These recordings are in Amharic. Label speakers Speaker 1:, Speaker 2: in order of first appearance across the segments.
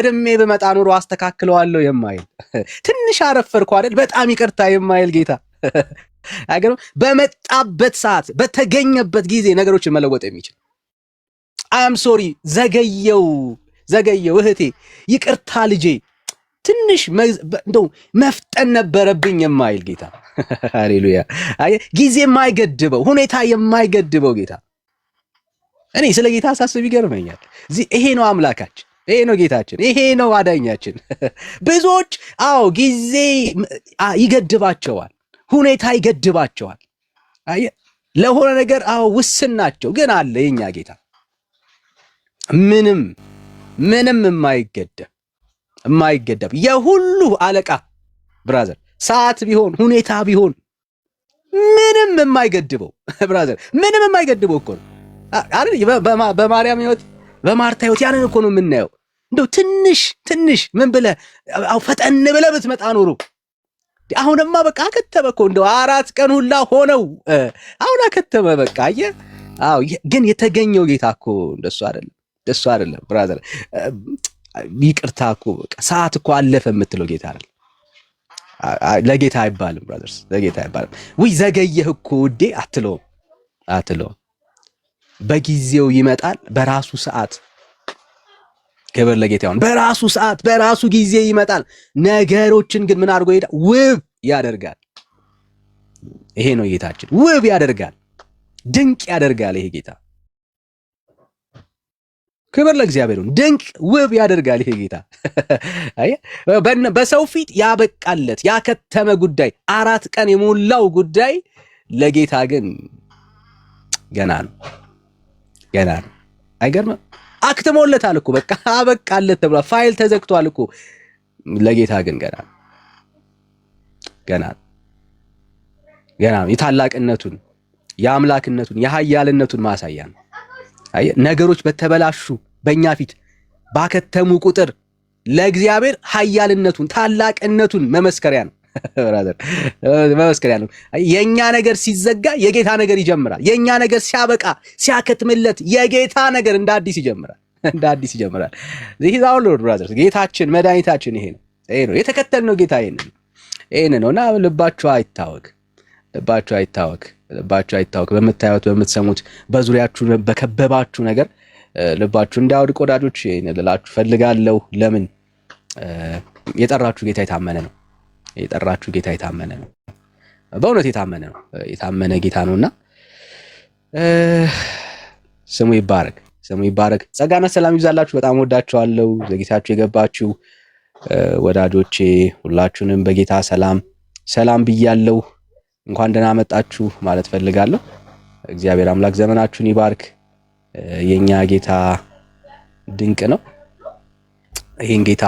Speaker 1: ቀድሜ በመጣ ኑሮ አስተካክለዋለሁ የማይል ትንሽ አረፈርኩ አይደል በጣም ይቅርታ የማይል ጌታ አገሩ በመጣበት ሰዓት በተገኘበት ጊዜ ነገሮችን መለወጥ የሚችል አም ሶሪ ዘገየው እህቴ ይቅርታ ልጄ ትንሽ እንደው መፍጠን ነበረብኝ የማይል ጌታ ሃሌሉያ ጊዜ የማይገድበው ሁኔታ የማይገድበው ጌታ እኔ ስለ ጌታ ሳስብ ይገርመኛል ይሄ ነው አምላካችን ይሄ ነው ጌታችን ይሄ ነው አዳኛችን ብዙዎች አዎ ጊዜ ይገድባቸዋል ሁኔታ ይገድባቸዋል ለሆነ ነገር አዎ ውስን ናቸው ግን አለ የኛ ጌታ ምንም የማይገደብ የሁሉ አለቃ ብራዘር ሰዓት ቢሆን ሁኔታ ቢሆን ምንም የማይገድበው ብራዘር ምንም የማይገድበው እኮ ነው አይደል በማርያም ህይወት በማርታ ህይወት ያንን እኮ ነው የምናየው እንደው ትንሽ ምን ብለህ ፈጠን ብለህ ብትመጣ ኖሮ አሁንማ በቃ አከተመ እኮ እንደው 4 ቀን ሁላ ሆነው አሁን አከተመ በቃ አየህ አዎ ግን የተገኘው ጌታ እኮ እንደሱ አይደለም ብራዘር ይቅርታ እኮ በቃ ሰዓት እኮ አለፈ የምትለው ጌታ አይደል ለጌታ አይባልም ብራዘርስ ለጌታ አይባልም ወይ ዘገየህ እኮ ውዴ አትለውም በጊዜው ይመጣል በራሱ ሰዓት ክብር ለጌታ ይሁን በራሱ ሰዓት በራሱ ጊዜ ይመጣል ነገሮችን ግን ምን አድርጎ ይሄዳል ውብ ያደርጋል ይሄ ነው ጌታችን ውብ ያደርጋል ድንቅ ያደርጋል ይሄ ጌታ ክብር ለእግዚአብሔር ይሁን ድንቅ ውብ ያደርጋል ይሄ ጌታ አይ በሰው ፊት ያበቃለት ያከተመ ጉዳይ 4 ቀን የሞላው ጉዳይ ለጌታ ግን ገና ነው አይገርም አክተሞለታል እኮ በቃ አበቃለት ተብሏል ፋይል ተዘግቷል እኮ ለጌታ ግን ገና የታላቅነቱን የአምላክነቱን የኃያልነቱን ማሳያ ነው አይ ነገሮች በተበላሹ በእኛ ፊት ባከተሙ ቁጥር ለእግዚአብሔር ኃያልነቱን ታላቅነቱን መመስከሪያ ነው ብራዘር መመስከሪያ ነው የኛ ነገር ሲዘጋ የጌታ ነገር ይጀምራል የኛ ነገር ሲያበቃ ሲያከትምለት የጌታ ነገር እንደ አዲስ ይጀምራል this is our Lord brothers ጌታችን መድኃኒታችን ይሄ ነው የተከተልነው ጌታ ይሄን ነውና ልባችሁ አይታወክ በምታዩት በምትሰሙት በዙሪያችሁ በከበባችሁ ነገር ልባችሁ እንዳይወድቅ ወዳጆች ልላችሁ ፈልጋለሁ ለምን የጠራችሁ ጌታ የታመነ ነው በእውነት የታመነ ጌታ ነውና ስሙ ይባረክ ጸጋና ሰላም ይብዛላችሁ በጣም ወዳችኋለሁ ዘጌታችሁ የገባችሁ ወዳጆቼ ሁላችሁንም በጌታ ሰላም ብያለሁ እንኳን ደህና መጣችሁ ማለት ፈልጋለሁ እግዚአብሔር አምላክ ዘመናችሁን ይባርክ የኛ ጌታ ድንቅ ነው ይሄን ጌታ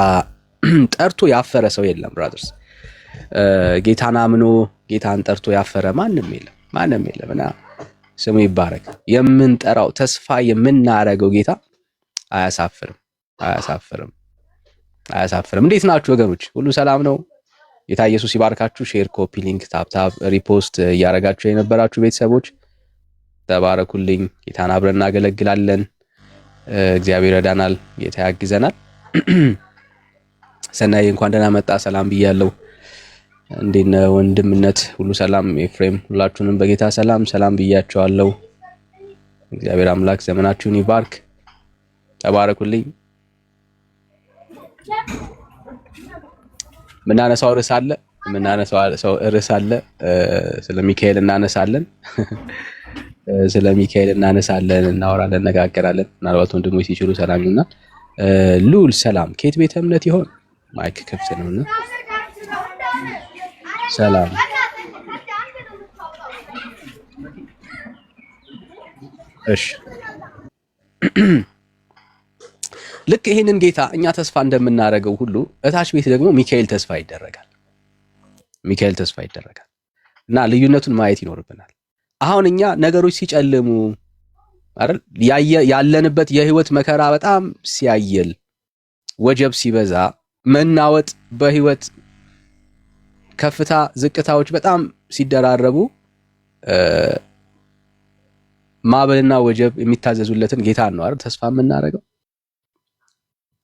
Speaker 1: ጠርቶ ያፈረ ሰው የለም ብራዘርስ ጌታን አምኖ ጌታን ጠርቶ ያፈረ ማንም የለምና ስሙ ይባረክ የምንጠራው ተስፋ የምናረገው ጌታ አያሳፍርም እንዴት ናችሁ ወገኖች ሁሉ ሰላም ነው ጌታ ኢየሱስ ይባርካችሁ ሼር ኮፒ ሊንክ ታፕ ሪፖስት ያረጋችሁ የነበራችሁ ቤተሰቦች ተባረኩልኝ ጌታን አብረን እናገለግላለን እግዚአብሔር ይረዳናል ጌታ ያግዘናል ሰናይ እንኳን ደህና መጣ ሰላም ብያለሁ እንዴነ ወንድምነት ሁሉ ሰላም ኤፍሬም ሁላችሁንም በጌታ ሰላም ብያችኋለሁ እግዚአብሔር አምላክ ዘመናችሁን ይባርክ ተባረኩልኝ ምናነሳው ርዕስ አለ ስለ ሚካኤል እናነሳለን እናወራለን እነጋገራለን ምናልባት ወንድሞች ሲችሉ ሰላም ይሁንና ሉል ሰላም ከየት ቤተ እምነት ይሆን ማይክ ክፍት ነውና ሰላም እሺ ልክ ይሄንን ጌታ እኛ ተስፋ እንደምናረገው ሁሉ እታች ቤት ደግሞ ሚካኤል ተስፋ ይደረጋል እና ልዩነቱን ማየት ይኖርብናል አሁን እኛ ነገሮች ሲጨልሙ አይደል ያለንበት የህይወት መከራ በጣም ሲያየል ወጀብ ሲበዛ መናወጥ በህይወት ከፍታ ዝቅታዎች በጣም ሲደራረቡ ማበልና ወጀብ የሚታዘዙለትን ጌታ ነው አይደል ተስፋ የምናረገው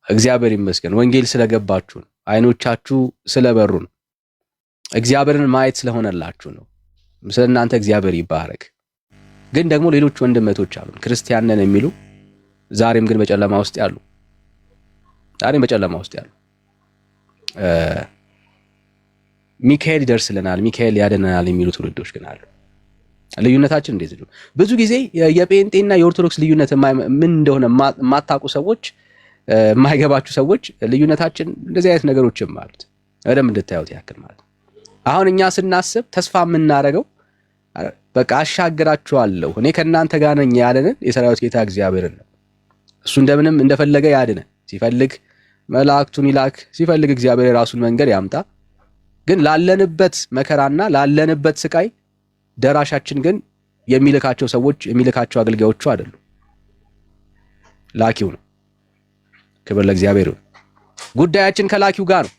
Speaker 1: እግዚአብሔር ይመስገን። ወንጌል ስለገባችሁ ነው። አይኖቻችሁ ስለበሩ ነው። እግዚአብሔርን ማየት ስለሆነላችሁ ነው። ስለእናንተ እግዚአብሔር ይባረክ። ግን ደግሞ ሌሎች ወንድመቶች አሉ ክርስቲያን ነን የሚሉ ዛሬም ግን በጨለማ ውስጥ ያሉ ሚካኤል ይደርስልናል፣ ሚካኤል ያድነናል የሚሉ ትውልዶች ግን አሉ። ልዩነታችን እንደዚህ ነው። ብዙ ጊዜ የጴንጤና የኦርቶዶክስ ልዩነት ምን እንደሆነ የማታውቁ ሰዎች፣ የማይገባችሁ ሰዎች ልዩነታችን እንደዚህ አይነት ነገሮችም አሉት። በደንብ እንድታዩት ያክል ማለት ነው። አሁን እኛ ስናስብ ተስፋ የምናደርገው በቃ አሻግራችኋለሁ እኔ ከእናንተ ጋር ነኝ ያለንን የሰራዊት ጌታ እግዚአብሔርን ነው። እሱ እንደምንም እንደፈለገ ያድነ፣ ሲፈልግ መላእክቱን ይላክ፣ ሲፈልግ እግዚአብሔር የራሱን መንገድ ያምጣ። ግን ላለንበት መከራና ላለንበት ስቃይ ደራሻችን ግን የሚልካቸው ሰዎች የሚልካቸው አገልጋዮቹ አይደሉም፣ ላኪው ነው። ክብር ለእግዚአብሔር ይሁን። ጉዳያችን ከላኪው ጋር ነው።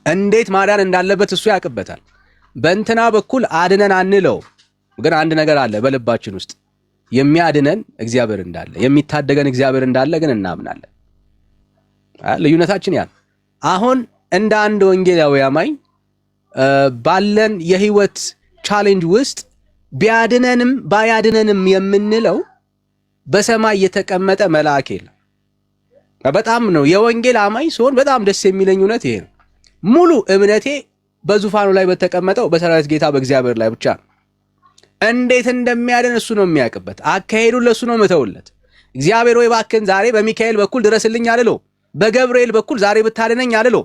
Speaker 1: እንዴት ማዳን እንዳለበት እሱ ያውቅበታል። በእንትና በኩል አድነን አንለው፣ ግን አንድ ነገር አለ በልባችን ውስጥ የሚያድነን እግዚአብሔር እንዳለ፣ የሚታደገን እግዚአብሔር እንዳለ ግን እናምናለን። ልዩነታችን ያ አሁን እንደ አንድ ወንጌላዊ አማኝ ባለን የህይወት ቻሌንጅ ውስጥ ቢያድነንም ባያድነንም የምንለው በሰማይ የተቀመጠ መልአክ የለም። በጣም ነው የወንጌል አማኝ ሲሆን በጣም ደስ የሚለኝ እውነት ይሄ ነው። ሙሉ እምነቴ በዙፋኑ ላይ በተቀመጠው በሰራዊት ጌታ በእግዚአብሔር ላይ ብቻ ነው። እንዴት እንደሚያድን እሱ ነው የሚያውቅበት። አካሄዱን ለሱ ነው መተውለት። እግዚአብሔር ወይ እባክህን ዛሬ በሚካኤል በኩል ድረስልኝ አልለው፣ በገብርኤል በኩል ዛሬ ብታድነኝ አልለው፣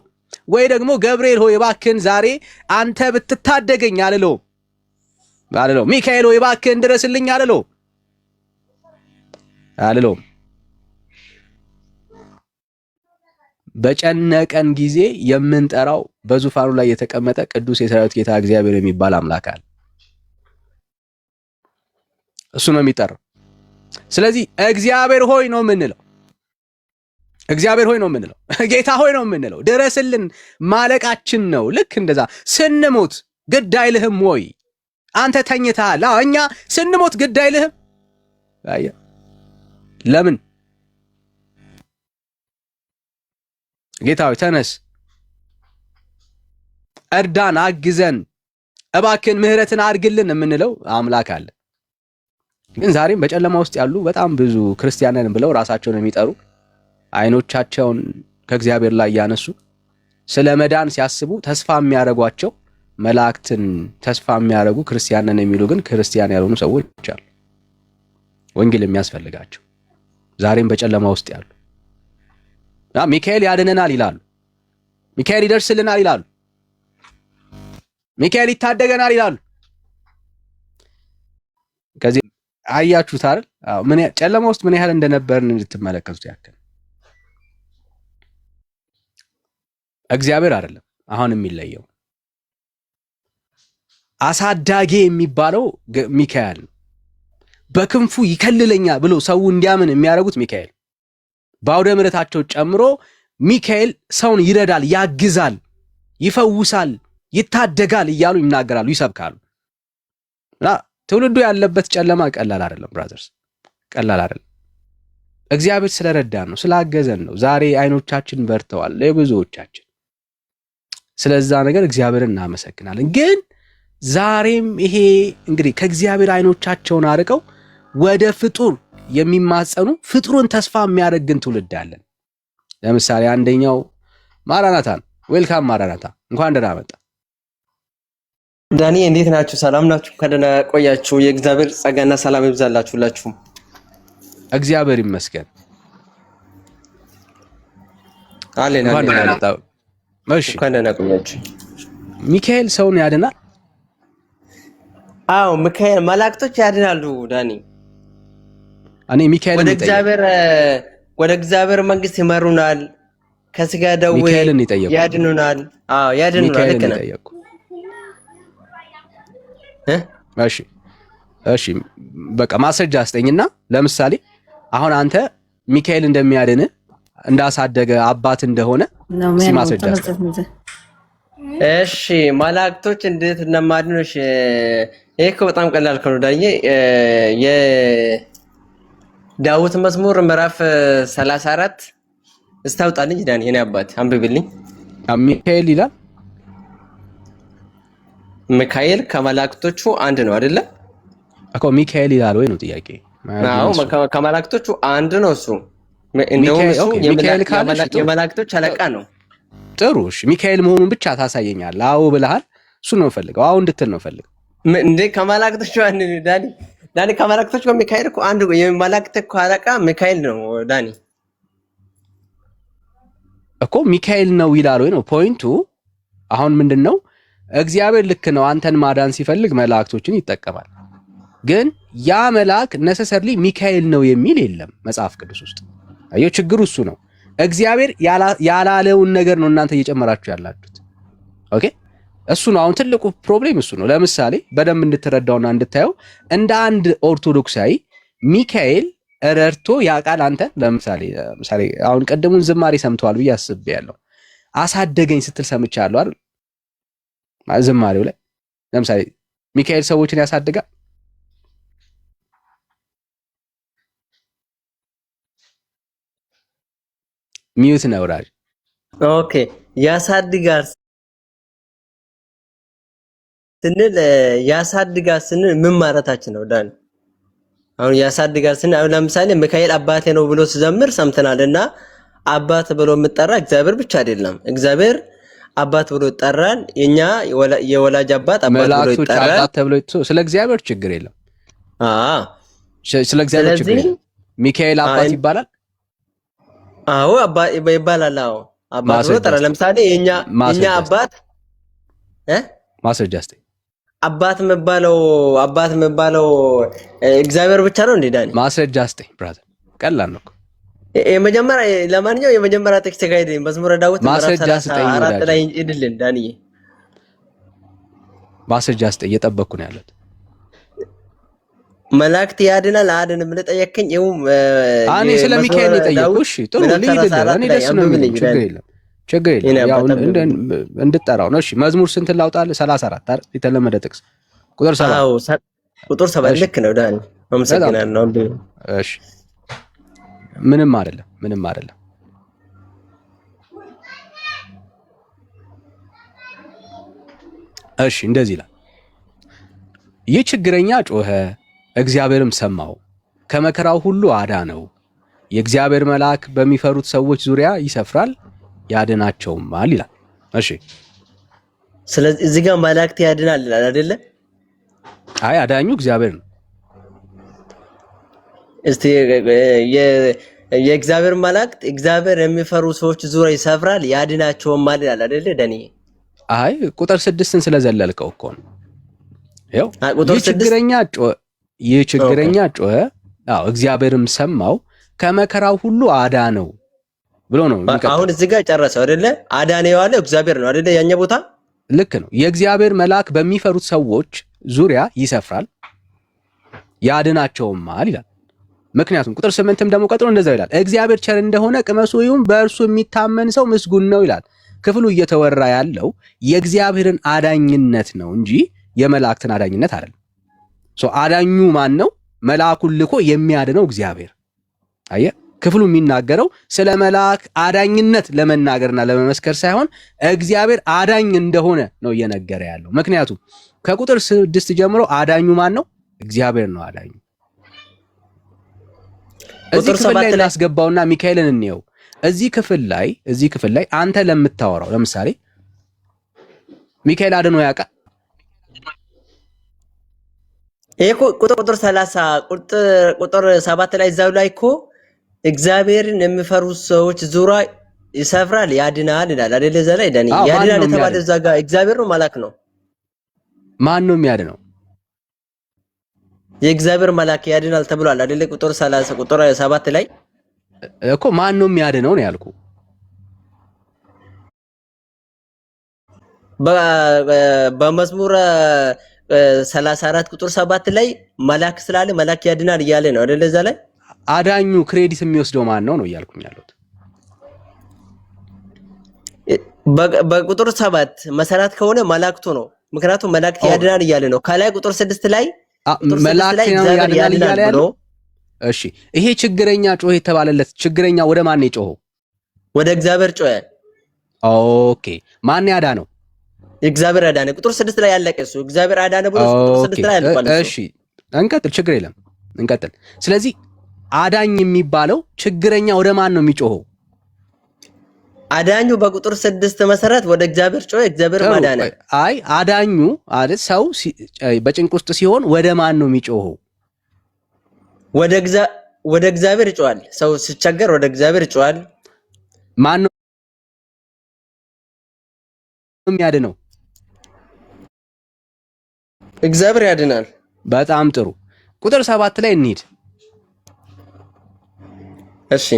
Speaker 1: ወይ ደግሞ ገብርኤል ሆይ እባክህን ዛሬ አንተ ብትታደገኝ አልለው፣ ሚካኤል ሆይ እባክህን ድረስልኝ አልለው። በጨነቀን ጊዜ የምንጠራው በዙፋኑ ላይ የተቀመጠ ቅዱስ የሰራዊት ጌታ እግዚአብሔር የሚባል አምላክ አለ። እሱ ነው የሚጠራው። ስለዚህ እግዚአብሔር ሆይ ነው የምንለው፣ እግዚአብሔር ሆይ ነው የምንለው፣ ጌታ ሆይ ነው የምንለው። ድረስልን ማለቃችን ነው። ልክ እንደዛ ስንሞት ግድ አይልህም ወይ? አንተ ተኝተሃል። እኛ ስንሞት ግድ አይልህም? ለምን? ጌታ ሆይ ተነስ፣ እርዳን፣ አግዘን፣ እባክን ምህረትን አድርግልን የምንለው አምላክ አለ። ግን ዛሬም በጨለማ ውስጥ ያሉ በጣም ብዙ ክርስቲያንን ብለው ራሳቸውን የሚጠሩ አይኖቻቸውን ከእግዚአብሔር ላይ ያነሱ ስለ መዳን ሲያስቡ ተስፋ የሚያደርጓቸው መላእክትን ተስፋ የሚያደርጉ ክርስቲያንን የሚሉ ግን ክርስቲያን ያልሆኑ ሰዎች አሉ። ወንጌል የሚያስፈልጋቸው ዛሬም በጨለማ ውስጥ ያሉ ሚካኤል ያድነናል ይላሉ፣ ሚካኤል ይደርስልናል ይላሉ፣ ሚካኤል ይታደገናል ይላሉ። ከዚህ አያችሁት አይደል? ምን ጨለማ ውስጥ ምን ያህል እንደነበርን እንድትመለከቱት ያክል እግዚአብሔር አይደለም አሁን የሚለየው። አሳዳጌ የሚባለው ሚካኤል ነው። በክንፉ ይከልለኛል ብሎ ሰው እንዲያምን የሚያደርጉት ሚካኤል፣ በአውደ ምሕረታቸው ጨምሮ ሚካኤል ሰውን ይረዳል፣ ያግዛል፣ ይፈውሳል፣ ይታደጋል እያሉ ይናገራሉ፣ ይሰብካሉ። እና ትውልዱ ያለበት ጨለማ ቀላል አይደለም ብራዘርስ፣ ቀላል አይደለም። እግዚአብሔር ስለረዳን ነው፣ ስላገዘን ነው ዛሬ አይኖቻችን በርተዋል ለብዙዎቻችን። ስለዛ ነገር እግዚአብሔርን እናመሰግናለን። ግን ዛሬም ይሄ እንግዲህ ከእግዚአብሔር አይኖቻቸውን አርቀው ወደ ፍጡር የሚማጸኑ ፍጡሩን ተስፋ የሚያደርግን ትውልድ አለን። ለምሳሌ አንደኛው ማራናታ ነው። ዌልካም ማራናታ፣ እንኳን ደህና መጣ።
Speaker 2: ዳኒ እንዴት ናችሁ? ሰላም ናችሁ? ከደህና ቆያችሁ? የእግዚአብሔር ጸጋና ሰላም ይብዛላችሁ ሁላችሁም።
Speaker 1: እግዚአብሔር ይመስገን።
Speaker 2: አለን
Speaker 1: እንኳን ደህና መጣ። እሺ፣
Speaker 2: እንኳን ደህና ቆያችሁ።
Speaker 1: ሚካኤል ሰውን ያድናል?
Speaker 2: አዎ ሚካኤል መላእክቶች ያድናሉ ዳኒ።
Speaker 1: እኔ ሚካኤል
Speaker 2: ወደ እግዚአብሔር መንግስት ይመሩናል፣ ከስጋ ደዌ ያድኑናል። አዎ ያድኑናል። ልክ ነህ። እሺ በቃ ማስረጃ አስጠኝና፣ ለምሳሌ አሁን አንተ ሚካኤል እንደሚያድን እንዳሳደገ አባት እንደሆነ ማስረጃ አስጠኝ። እሺ መላእክቶች እንዴት እንደማድኑሽ ይሄ እኮ በጣም ቀላል ነው ዳኒ። የዳዊት መዝሙር ምዕራፍ 34
Speaker 3: እስታውጣልኝ ዳኒ የኔ አባት አንብብልኝ።
Speaker 2: ሚካኤል ይላል።
Speaker 3: ሚካኤል ከመላእክቶቹ አንድ ነው አይደለ?
Speaker 2: እኮ ሚካኤል ይላል ወይ ነው ጥያቄ?
Speaker 3: አዎ ከመላእክቶቹ አንድ ነው እሱ። እንደውም እሱ የመላእክቶች አለቃ ነው።
Speaker 2: ጥሩ እሺ፣ ሚካኤል መሆኑን ብቻ ታሳየኛለህ? አዎ ብለሃል። እሱ ነው ፈልገው። አዎ እንድትል ነው ፈልገው።
Speaker 3: እንዴ ከመላእክቶቹ አንድ ዳኒ ከመላእክቶቹ ሚካኤል እኮ አንድ የመላእክት እኮ አለቃ ሚካኤል ነው ዳኒ።
Speaker 2: እኮ ሚካኤል ነው ይላል ወይ ነው ፖይንቱ። አሁን ምንድነው እግዚአብሔር ልክ ነው አንተን ማዳን ሲፈልግ መላእክቶችን ይጠቀማል። ግን ያ መልአክ ነሰሰርሊ ሚካኤል ነው የሚል የለም መጽሐፍ ቅዱስ ውስጥ። አየው ችግሩ እሱ ነው። እግዚአብሔር ያላለውን ነገር ነው እናንተ እየጨመራችሁ ያላችሁት። ኦኬ እሱ ነው አሁን ትልቁ ፕሮብሌም እሱ ነው። ለምሳሌ በደንብ እንድትረዳውና እንድታየው እንደ አንድ ኦርቶዶክሳዊ ሚካኤል ረድቶ ያውቃል አንተ። ለምሳሌ አሁን ቀደሙን ዝማሬ ሰምተዋል ብዬ አስቤያለሁ። አሳደገኝ ስትል ሰምቻለሁ አይደል? ዝማሬው ላይ ለምሳሌ ሚካኤል ሰዎችን ያሳድጋል። ሚዩት ነው ራጅ።
Speaker 3: ኦኬ ያሳድጋል ስንል ምን ማለታችን ነው ዳን? አሁን ያሳድጋል ስንል አሁን ለምሳሌ ሚካኤል አባቴ ነው ብሎ ሲዘምር ሰምተናልና አባት ብሎ የምጠራ እግዚአብሔር ብቻ አይደለም። እግዚአብሔር አባት ብሎ ይጠራል። የኛ የወላጅ አባት ብሎ ይጠራል።
Speaker 2: አባት ተብሎ ስለ እግዚአብሔር ችግር የለም። ስለ እግዚአብሔር ችግር የለም። ሚካኤል አባት ይባላል።
Speaker 3: አዎ ይባላል። አዎ አባት ብሎ ይጠራል። ለምሳሌ የኛ አባት
Speaker 2: ማስረጃ እስቲ
Speaker 3: አባት መባለው እግዚአብሔር ብቻ ነው እንዴ ዳኒ?
Speaker 2: ማስረጃ እስቲ ብራዘር፣ ቀላል ነው።
Speaker 3: የመጀመሪያ ቴክስት ጋይድ መዝሙረ ዳዊት
Speaker 2: ማስረጃ ስጠኝ።
Speaker 3: 4 ላይ ይድልን ዳኒ፣
Speaker 2: ማስረጃ ስጠኝ። እየጠበቅኩ ነው ያለሁት።
Speaker 3: መላእክት ያድናል አያድንም ብለህ ጠየቅኝ። ይኸው
Speaker 2: እኔ ስለ ሚካኤል የጠየቅኩህ። እሺ ጥሩ ልሂድልህ። እኔ ደስ ነው የሚለኝ። ችግር የለም ያው እንድጠራው ነው። እሺ መዝሙር ስንት ላውጣልህ? 34 አይደል? የተለመደ ጥቅስ ቁጥር 7።
Speaker 3: አዎ ቁጥር 7 ልክ ነው ዳኒ፣ አመሰግናለሁ።
Speaker 2: እሺ ምንም አይደለም። እሺ እንደዚህ ይላል። ይህ ችግረኛ ጮኸ፣ እግዚአብሔርም ሰማው፣ ከመከራው ሁሉ አዳነው። የእግዚአብሔር መልአክ በሚፈሩት ሰዎች ዙሪያ ይሰፍራል ያድናቸውማል ይላል። እሺ
Speaker 3: ስለዚህ እዚህ ጋር መላእክት ያድናል ይላል አይደለ?
Speaker 2: አይ አዳኙ እግዚአብሔር ነው።
Speaker 3: እስቲ የእግዚአብሔር መላእክት እግዚአብሔር የሚፈሩ ሰዎች ዙሪያ ይሰፍራል ያድናቸውማል ይላል አይደለ ዳኒ?
Speaker 2: አይ ቁጥር 6ን ስለዘለልከው እኮ ነው። ይኸው ይህ ችግረኛ ጮኸ፣ አዎ እግዚአብሔርም ሰማው፣ ከመከራው ሁሉ አዳነው ብሎ ነው።
Speaker 3: አሁን እዚህ ጋር ጨረሰው አይደለ? አዳነው ያለው እግዚአብሔር ነው አይደለ? ያኛ ቦታ
Speaker 2: ልክ ነው። የእግዚአብሔር መልአክ በሚፈሩት ሰዎች ዙሪያ ይሰፍራል ያድናቸውማል ይላል። ምክንያቱም ቁጥር 8ም ደግሞ ቀጥሎ እንደዛው ይላል፣ እግዚአብሔር ቸር እንደሆነ ቅመሱ ይሁን፣ በእርሱ የሚታመን ሰው ምስጉን ነው ይላል። ክፍሉ እየተወራ ያለው የእግዚአብሔርን አዳኝነት ነው እንጂ የመላእክትን አዳኝነት አይደለም። አዳኙ ማን ነው? መልአኩን ልኮ የሚያድነው እግዚአብሔር። አየህ ክፍሉ የሚናገረው ስለ መልአክ አዳኝነት ለመናገርና ለመመስከር ሳይሆን እግዚአብሔር አዳኝ እንደሆነ ነው እየነገረ ያለው። ምክንያቱም ከቁጥር 6 ጀምሮ አዳኙ ማን ነው? እግዚአብሔር ነው አዳኙ። እዚህ ክፍል ላይ እናስገባውና ሚካኤልን እንየው። እዚህ ክፍል ላይ አንተ ለምታወራው ለምሳሌ ሚካኤል አድኖ ያውቃል?
Speaker 3: ይሄ ቁጥር 30 ቁጥር 7 ላይ እዛው ላይ እኮ እግዚአብሔርን የሚፈሩ ሰዎች ዙሪያ ይሰፍራል ያድናል ይላል አይደል? እዛ ላይ ዳኒ ያድናል የተባለው እዛ ጋር እግዚአብሔር ነው መልአክ ነው?
Speaker 2: ማን ነው የሚያድነው?
Speaker 3: የእግዚአብሔር መልአክ ያድናል ተብሏል አይደል? ቁጥር 30 ቁጥር 7 ላይ
Speaker 2: እኮ ማን ነው የሚያድነው ነው ያልኩ።
Speaker 3: በመዝሙር 34 ቁጥር 7 ላይ መልአክ ስላለ መልአክ ያድናል እያለ ነው አይደል? እዛ ላይ
Speaker 2: አዳኙ ክሬዲት የሚወስደው ማን ነው ነው እያልኩኝ ያለሁት።
Speaker 3: በቁጥር 7 መሰረት ከሆነ መላእክቱ ነው። ምክንያቱም መላእክት ያድናል እያለ ነው። ከላይ ቁጥር 6 ላይ
Speaker 2: መላእክት ያድናል እያለ ያለው። እሺ ይሄ ችግረኛ ጮህ የተባለለት ችግረኛ ወደ ማን ነው የጮኸው?
Speaker 3: ወደ እግዚአብሔር ጮኸ።
Speaker 2: ኦኬ ማን ያዳነው?
Speaker 3: እግዚአብሔር ያዳነ። ቁጥር 6 ላይ ያለቀ እሱ እግዚአብሔር ያዳነ ብሎ ቁጥር 6 ላይ ያለቀ።
Speaker 2: እሺ እንቀጥል፣ ችግር የለም እንቀጥል። ስለዚህ አዳኝ የሚባለው ችግረኛ ወደ ማን ነው የሚጮኸው?
Speaker 3: አዳኙ በቁጥር 6 መሰረት ወደ እግዚአብሔር ጮኸ፣ እግዚአብሔር ማዳነ።
Speaker 2: አይ አዳኙ አይደል? ሰው በጭንቅ ውስጥ ሲሆን ወደ ማን ነው የሚጮኸው?
Speaker 3: ወደ እግዚአብሔር ይጮሃል። ሰው ሲቸገር ወደ እግዚአብሔር ይጮሃል።
Speaker 2: ማን ነው የሚያድነው?
Speaker 3: እግዚአብሔር ያድናል።
Speaker 2: በጣም ጥሩ። ቁጥር 7 ላይ እንሂድ።
Speaker 3: እሺ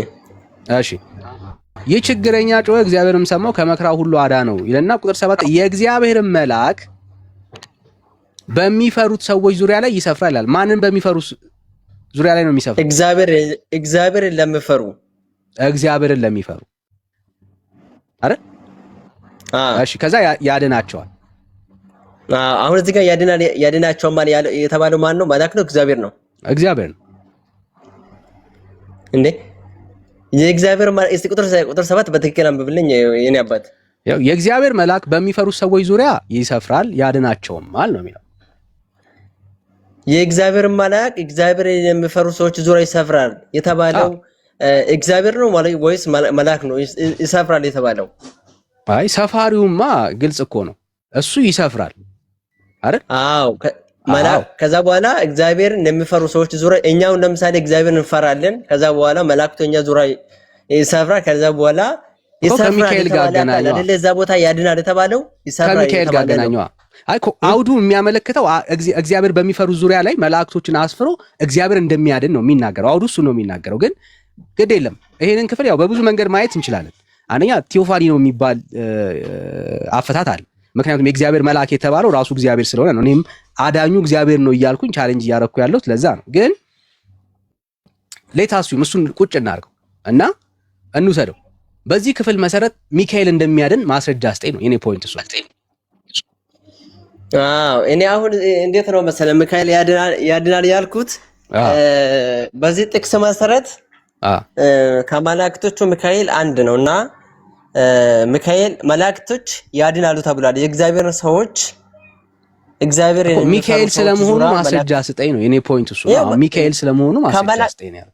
Speaker 2: ይህ ችግረኛ ጮኸ፣ እግዚአብሔርም ሰማው፣ ከመከራው ሁሉ አዳነው ይልና ቁጥር 7 የእግዚአብሔርን መልአክ በሚፈሩት ሰዎች ዙሪያ ላይ ይሰፍራል ይላል። ማንን በሚፈሩት ዙሪያ ላይ ነው የሚሰፍረው?
Speaker 3: እግዚአብሔርን ለሚፈሩ
Speaker 2: አረ እሺ፣ ከዛ ያድናቸዋል።
Speaker 3: አሁን እዚህ ጋር ያድናቸዋል ማለት የተባለው ማን ነው? መልአክ ነው? እግዚአብሔር ነው?
Speaker 2: እግዚአብሔር ነው
Speaker 3: እንዴ? የእግዚአብሔር መልአክ እስቲ ቁጥር 7 በትክክል አንብብልኝ የኔ አባት።
Speaker 2: ያው የእግዚአብሔር መልአክ በሚፈሩት ሰዎች ዙሪያ ይሰፍራል ያድናቸውማል ነው የሚለው።
Speaker 3: የእግዚአብሔር መልአክ እግዚአብሔር የሚፈሩ ሰዎች ዙሪያ ይሰፍራል የተባለው እግዚአብሔር ነው ማለት ወይስ መልአክ ነው ይሰፍራል የተባለው?
Speaker 2: አይ ሰፋሪውማ ግልጽ እኮ ነው፣ እሱ ይሰፍራል አይደል?
Speaker 3: አዎ መልአክ። ከዛ በኋላ እግዚአብሔርን የሚፈሩ ሰዎች ዙሪያ እኛው ለምሳሌ እግዚአብሔርን እንፈራለን። ከዛ በኋላ መላእክቱ እኛ ዙሪያ ይሰፍራል። ከዛ በኋላ ይሰፍራል።
Speaker 2: ከሚካኤል ጋር አገናኘው
Speaker 3: አይደል? እዛ ቦታ ያድናል የተባለው ይሰፍራል።
Speaker 2: ከሚካኤል ጋር አገናኘው። አይ አውዱ የሚያመለክተው እግዚአብሔር በሚፈሩ ዙሪያ ላይ መላእክቶችን አስፍሮ እግዚአብሔር እንደሚያድን ነው የሚናገረው። አውዱ እሱ ነው የሚናገረው። ግን ግድ የለም ይሄንን ክፍል ያው በብዙ መንገድ ማየት እንችላለን። አንደኛ ቴዎፋኒ ነው የሚባል አፈታት አለ። ምክንያቱም የእግዚአብሔር መልአክ የተባለው ራሱ እግዚአብሔር ስለሆነ ነው። እኔም አዳኙ እግዚአብሔር ነው እያልኩኝ ቻሌንጅ እያረኩ ያለሁት ለዛ ነው። ግን ሌታሱም እሱን ቁጭ እናድርገው እና እንውሰደው። በዚህ ክፍል መሰረት ሚካኤል እንደሚያድን ማስረጃ አስጠኝ ነው የኔ ፖይንት እሱ።
Speaker 3: እኔ አሁን እንዴት ነው መሰለህ ሚካኤል ያድናል ያልኩት በዚህ ጥቅስ መሰረት ከመላእክቶቹ ሚካኤል አንድ ነው እና ሚካኤል መላእክቶች ያድናሉ ተብሏል። የእግዚአብሔር ሰዎች እግዚአብሔር
Speaker 2: ሚካኤል ስለመሆኑ ማስረጃ ስጠኝ ነው የኔ ፖይንት እሱ። ሚካኤል ስለመሆኑ ማስረጃ ስጠኝ ነው።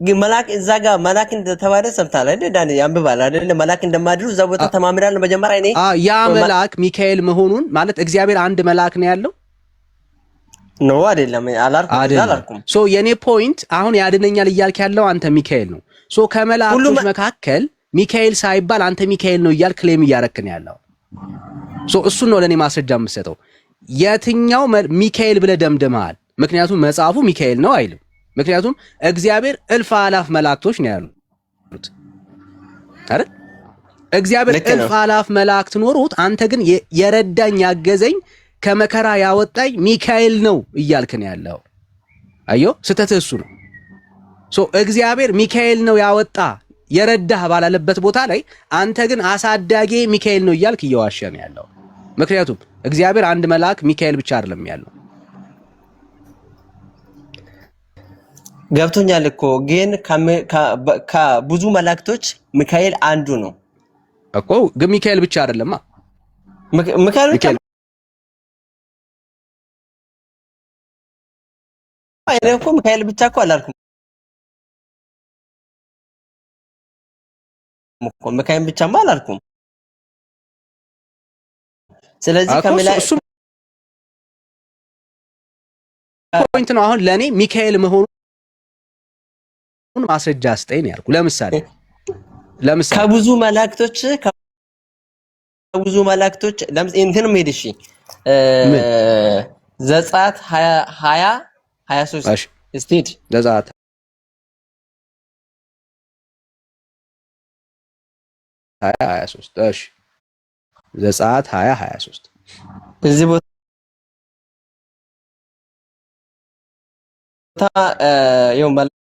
Speaker 3: ግን መልአክ እዛ ጋር መልአክ እንደተባለ ሰምታል አይደል? ዳኒ ያንብባል አይደል? መልአክ እንደማድሩ እዛ ቦታ ተማምራል። መጀመሪያ እኔ
Speaker 2: ያ መልአክ ሚካኤል መሆኑን ማለት እግዚአብሔር አንድ መልአክ ነው ያለው
Speaker 3: ነው አይደለም? አላልኩም።
Speaker 2: ሶ የኔ ፖይንት አሁን ያድነኛል እያልክ ያለው አንተ ሚካኤል ነው። ሶ ከመላእክቶች መካከል ሚካኤል ሳይባል አንተ ሚካኤል ነው እያልክ ክሌም እያረክን ያለው ሶ እሱን ነው ለኔ ማስረጃ የምሰጠው። የትኛው ሚካኤል ብለህ ደምድመሃል? ምክንያቱም መጽሐፉ ሚካኤል ነው አይልም። ምክንያቱም እግዚአብሔር እልፍ አላፍ መላእክቶች ነው ያሉት አይደል? እግዚአብሔር እልፍ አላፍ መላእክት ኖሮት አንተ ግን የረዳኝ ያገዘኝ ከመከራ ያወጣኝ ሚካኤል ነው እያልክ ነው ያለው። አዮ ስተትህ እሱ ነው። ሶ እግዚአብሔር ሚካኤል ነው ያወጣ የረዳህ ባላለበት ቦታ ላይ አንተ ግን አሳዳጌ ሚካኤል ነው እያልክ እየዋሸ ነው ያለው። ምክንያቱም እግዚአብሔር አንድ መልአክ ሚካኤል ብቻ አይደለም ያለው።
Speaker 3: ገብቶኛል እኮ ግን ከብዙ መላእክቶች ሚካኤል አንዱ ነው
Speaker 2: እኮ። ግን ሚካኤል ብቻ አይደለማ።
Speaker 3: ሚካኤል ብቻ እኮ ሚካኤል ብቻ እኮ አላልኩም እኮ ሚካኤል ብቻማ አላልኩም። ስለዚህ
Speaker 2: እሱ ፖይንት ነው። አሁን ለኔ ሚካኤል መሆኑን ማስረጃ አስጠኝ ያልኩ። ለምሳሌ
Speaker 3: ከብዙ መላእክቶች እንትን ሄድ። እሺ ዘጸአት 20:23 እስቲ
Speaker 2: ዘጸአት 20:23 እሺ ዘጸአት 20:23
Speaker 3: እዚህ ቦታ ይኸው መላእክት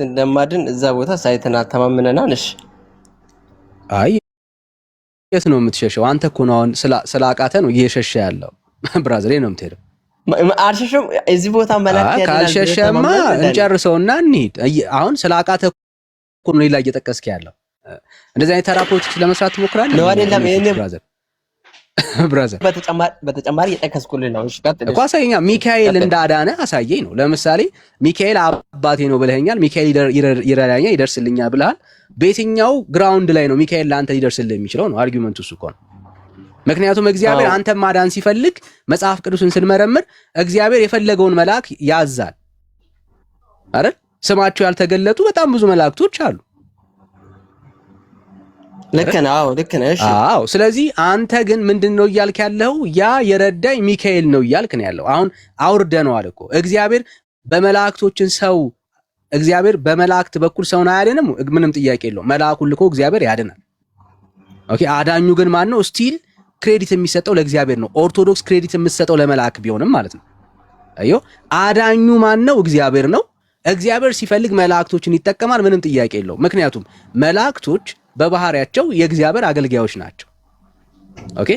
Speaker 3: እንደማድን እዛ ቦታ ሳይተና ተማምነናል። እሺ
Speaker 2: አይ የት ነው የምትሸሸው? አንተ እኮ ነው አሁን ስላቃተ ነው እየሸሸ ያለው። ብራዘር ነው የምትሄደው
Speaker 3: አልሸሸም። እዚህ ቦታ መላእክት ያድናል።
Speaker 2: ካልሸሸማ እንጨርሰውና እንሂድ። አሁን ስላቃተ እኮ ነው ሌላ እየጠቀስክ ያለው። እንደዚህ አይነት ተራፖች ለመስራት ትሞክራለህ
Speaker 3: ነው አይደለም? ይሄን
Speaker 2: ብራዘር
Speaker 3: በተጨማሪ እየጠቀስኩልህ ነው። እሺ ቀጥል
Speaker 2: እኮ አሳየኛ። ሚካኤል እንዳዳነ አሳየኝ ነው። ለምሳሌ ሚካኤል አባቴ ነው ብለኸኛል። ሚካኤል ይረዳኛል፣ ይደርስልኛል ብለሃል። በየትኛው ግራውንድ ላይ ነው ሚካኤል ለአንተ ሊደርስልህ የሚችለው ነው አርጊውመንቱ እሱ እኮ ነው። ምክንያቱም እግዚአብሔር አንተን ማዳን ሲፈልግ መጽሐፍ ቅዱስን ስንመረምር እግዚአብሔር የፈለገውን መልአክ ያዛል አይደል? ስማቸው ያልተገለጡ በጣም ብዙ መላእክቶች አሉ።
Speaker 3: ልክ ነው። እሺ
Speaker 2: አዎ። ስለዚህ አንተ ግን ምንድነው እያልክ ያለው? ያ የረዳኝ ሚካኤል ነው እያልክ ነው ያለው። አሁን አውርደነዋል እኮ እግዚአብሔር በመላእክት በኩል ሰውን አያድንም። ምንም ጥያቄ የለውም። መልአኩን ልኮ እግዚአብሔር ያድናል። ኦኬ። አዳኙ ግን ማን ነው? ስቲል ክሬዲት የሚሰጠው ለእግዚአብሔር ነው። ኦርቶዶክስ ክሬዲት የምትሰጠው ለመልአክ ቢሆንም ማለት ነው። አዮ አዳኙ ማን ነው? እግዚአብሔር ነው። እግዚአብሔር ሲፈልግ መላእክቶችን ይጠቀማል። ምንም ጥያቄ የለውም። ምክንያቱም መላእክቶች በባህሪያቸው የእግዚአብሔር አገልጋዮች ናቸው። ኦኬ።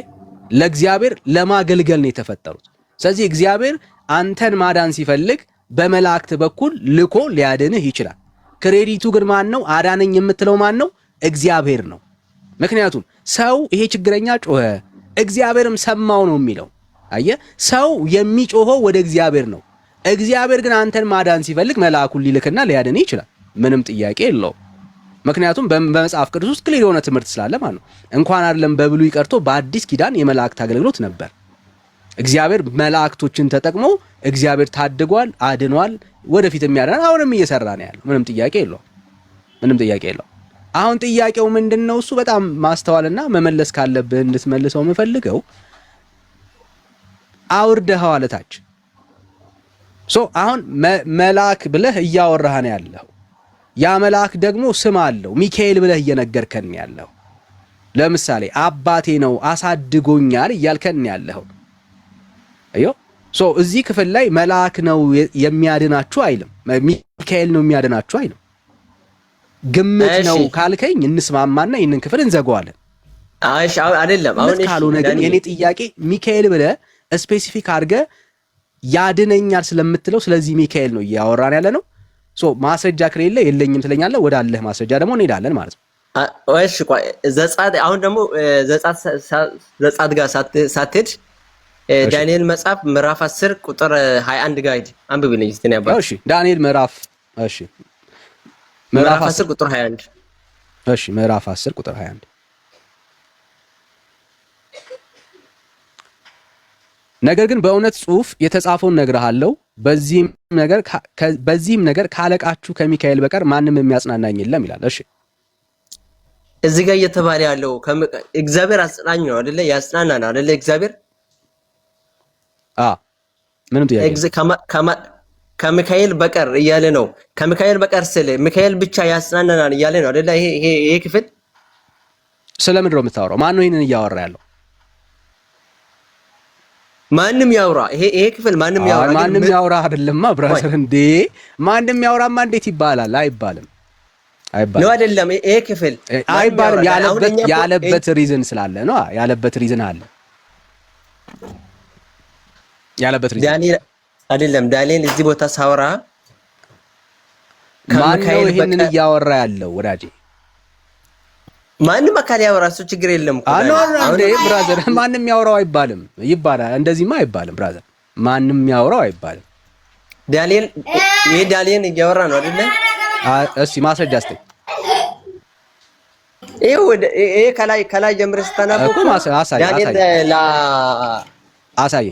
Speaker 2: ለእግዚአብሔር ለማገልገል ነው የተፈጠሩት። ስለዚህ እግዚአብሔር አንተን ማዳን ሲፈልግ በመላእክት በኩል ልኮ ሊያድንህ ይችላል። ክሬዲቱ ግን ማን ነው? አዳነኝ የምትለው ማን ነው? እግዚአብሔር ነው። ምክንያቱም ሰው ይሄ ችግረኛ ጮኸ እግዚአብሔርም ሰማው ነው የሚለው። አየህ፣ ሰው የሚጮኸው ወደ እግዚአብሔር ነው። እግዚአብሔር ግን አንተን ማዳን ሲፈልግ መልአኩን ሊልክና ሊያድንህ ይችላል። ምንም ጥያቄ የለውም። ምክንያቱም በመጽሐፍ ቅዱስ ውስጥ ክሊር የሆነ ትምህርት ስላለ ማለት ነው። እንኳን አይደለም በብሉይ ቀርቶ በአዲስ ኪዳን የመላእክት አገልግሎት ነበር። እግዚአብሔር መላእክቶችን ተጠቅሞ እግዚአብሔር ታድጓል፣ አድኗል፣ ወደፊት የሚያድናል፣ አሁንም እየሰራ ነው ያለው። ምንም ጥያቄ የለውም። አሁን ጥያቄው ምንድነው? እሱ በጣም ማስተዋልና መመለስ ካለብህ እንድትመልሰው የምፈልገው አውርደኸዋል ታች። አሁን መልአክ ብለህ እያወራህ ነው ያለው። ያ መልአክ ደግሞ ስም አለው። ሚካኤል ብለህ እየነገርከን ያለው። ለምሳሌ አባቴ ነው አሳድጎኛል እያልከን ያለው። አዮ እዚህ ክፍል ላይ መልአክ ነው የሚያድናችሁ አይልም። ሚካኤል ነው የሚያድናችሁ አይልም። ግምት ነው ካልከኝ እንስማማና ይሄንን ክፍል እንዘጋዋለን።
Speaker 3: እሺ አይደለም። አሁን
Speaker 2: ካልሆነ ግን የኔ ጥያቄ ሚካኤል ብለህ ስፔሲፊክ አድርገህ ያድነኛል ስለምትለው ስለዚህ ሚካኤል ነው እያወራን ያለ ነው። ማስረጃ ከሌለ የለኝም ትለኛለህ። ወደ አለህ ማስረጃ ደግሞ እንሄዳለን ማለት ነው።
Speaker 3: እሺ ቆይ ዘጻት አሁን ደግሞ ዘጻት ጋር ሳትሄድ ዳንኤል መጽሐፍ ምዕራፍ 10 ቁጥር 21 ጋር ሂድ አንብብልኝ እስቲ ነው ያባው።
Speaker 2: እሺ ዳንኤል ምዕራፍ
Speaker 3: 10 ቁጥር 21።
Speaker 2: እሺ ምዕራፍ 10 ቁጥር 21 ነገር ግን በእውነት ጽሑፍ የተጻፈውን እነግርሃለሁ፣ በዚህም ነገር ካለቃችሁ ከሚካኤል በቀር ማንም የሚያጽናናኝ የለም ይላል። እሺ
Speaker 3: እዚህ ጋር እየተባለ ያለው እግዚአብሔር አጽናኝ ነው አይደለ? ያጽናናል አይደለ? እግዚአብሔር
Speaker 2: ምንም ጥያቄ
Speaker 3: ከሚካኤል በቀር እያለ ነው። ከሚካኤል በቀር ስለ ሚካኤል ብቻ ያጽናናናል እያለ ነው አይደለ? ይሄ ክፍል
Speaker 2: ስለምንድን ነው የምታወራው? ማን ነው ይሄንን እያወራ ያለው?
Speaker 3: ማንም ያውራ። ይሄ ክፍል ማንም ያውራ።
Speaker 2: ማንም ያውራ አይደለማ ብራዘር። እንዴ ማንም ያውራማ እንዴት ይባላል? አይባልም
Speaker 3: ነው አይደለም? ይሄ ክፍል
Speaker 2: አይባልም። ያለበት ሪዝን ስላለ ነው። ያለበት ሪዝን አለ። ያለበት ሪዝን
Speaker 3: ዳንኤል አይደለም። ዳንኤል እዚህ ቦታ ሳወራ
Speaker 2: ማን ነው ይሄንን እያወራ ያለው ወዳጄ?
Speaker 3: ማንም አካል ያወራ እሱ ችግር የለም እኮ።
Speaker 2: አሁን ብራዘር ማንም ያወራው አይባልም። ይባላል እንደዚህማ አይባልም ብራዘር። ማንም ያወራው አይባልም። ዳንኤል
Speaker 3: እያወራ ነው አይደለ?
Speaker 2: እስኪ ማስረጃ አስተኝ።
Speaker 3: ይሄ ከላይ ጀምረህ ስታነበው
Speaker 2: እኮ አሳይ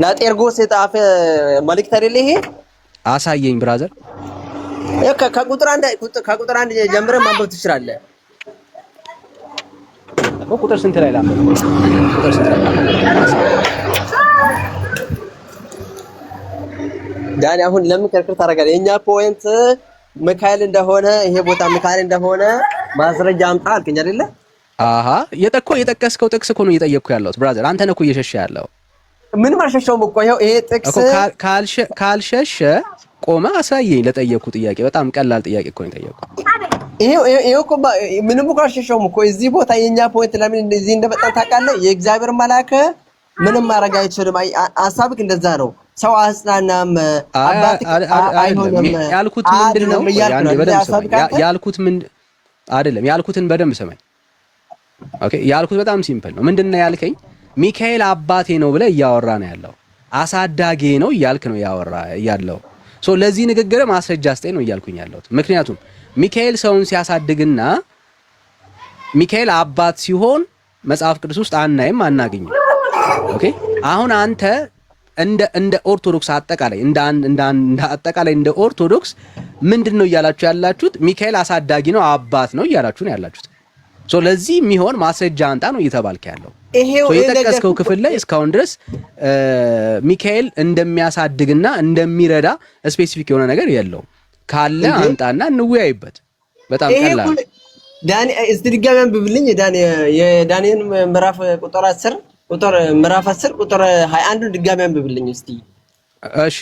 Speaker 3: ለጤርጎስ የጻፈ መልእክት አይደለ? ይሄ
Speaker 2: አሳየኝ ብራዘር።
Speaker 3: ከቁጥር አንድ ጀምረህ ማንበብ ትችላለህ።
Speaker 2: ቁጥር ስንት ላይ ላምበው? ቁጥር ስንት ላይ
Speaker 3: ዳኒ አሁን ለምን ክርክር ታደርጋለህ? የኛ ፖይንት ሚካኤል እንደሆነ ይሄ ቦታ ሚካኤል እንደሆነ ማስረጃ አምጣ አልከኝ አይደለ?
Speaker 2: የጠቀስከው ጥቅስ እኮ ነው እየጠየቅኩ ያለሁት ብራዘር። አንተ ነህ እኮ እየሸሸ ያለው።
Speaker 3: ምንም አልሸሸውም እኮ ይሄ ጥቅስ
Speaker 2: ካልሸሸ ቆመ አሳየኝ። ለጠየቅኩ ጥያቄ በጣም ቀላል ጥያቄ እኮ ነው የጠየቅኩ።
Speaker 3: ይሄ እኮ ምንም እኮ አልሸሸውም እኮ። እዚህ ቦታ የኛ ፖይንት ለምን እንደዚህ እንደመጣን ታውቃለህ? የእግዚአብሔር መልአክ ምንም ማድረግ አይችልም። ሐሳብክ እንደዛ ነው። ሰው አጽናናም አባት አይሆንም
Speaker 1: ያልኩት ምንድነው? ያንዴ በደንብ ሰማኝ። ያልኩት ምን አይደለም፣ ያልኩትን በደንብ ሰማኝ። ኦኬ፣ ያልኩት በጣም ሲምፕል ነው። ምንድነው ያልከኝ? ሚካኤል አባቴ ነው ብለህ እያወራ ነው ያለው። አሳዳጌ ነው እያልክ ነው ያወራ ያለው። ሶ ለዚህ ንግግር ማስረጃ ስጠኝ ነው እያልኩኝ ያለሁት። ምክንያቱም ሚካኤል ሰውን ሲያሳድግና ሚካኤል አባት ሲሆን መጽሐፍ ቅዱስ ውስጥ አናይም፣ አናገኝም። ኦኬ፣ አሁን አንተ እንደ ኦርቶዶክስ አጠቃላይ እንደ ኦርቶዶክስ ምንድነው እያላችሁ ያላችሁት? ሚካኤል አሳዳጊ ነው አባት ነው እያላችሁ ነው ያላችሁት። ሶ ለዚህ የሚሆን ማስረጃ አንጣ ነው እየተባልክ ያለው። ሶ የጠቀስከው ክፍል ላይ እስካሁን ድረስ ሚካኤል እንደሚያሳድግና እንደሚረዳ ስፔሲፊክ የሆነ ነገር የለውም። ካለ አንጣና እንወያይበት። በጣም ቀላል
Speaker 3: ዳኒ እስቲ ድጋሚ አንብብልኝ። የዳንኤል ምዕራፍ ቁጥር 10 ቁጥር 21 ድጋሚ አንብብልኝ እስቲ። እሺ፣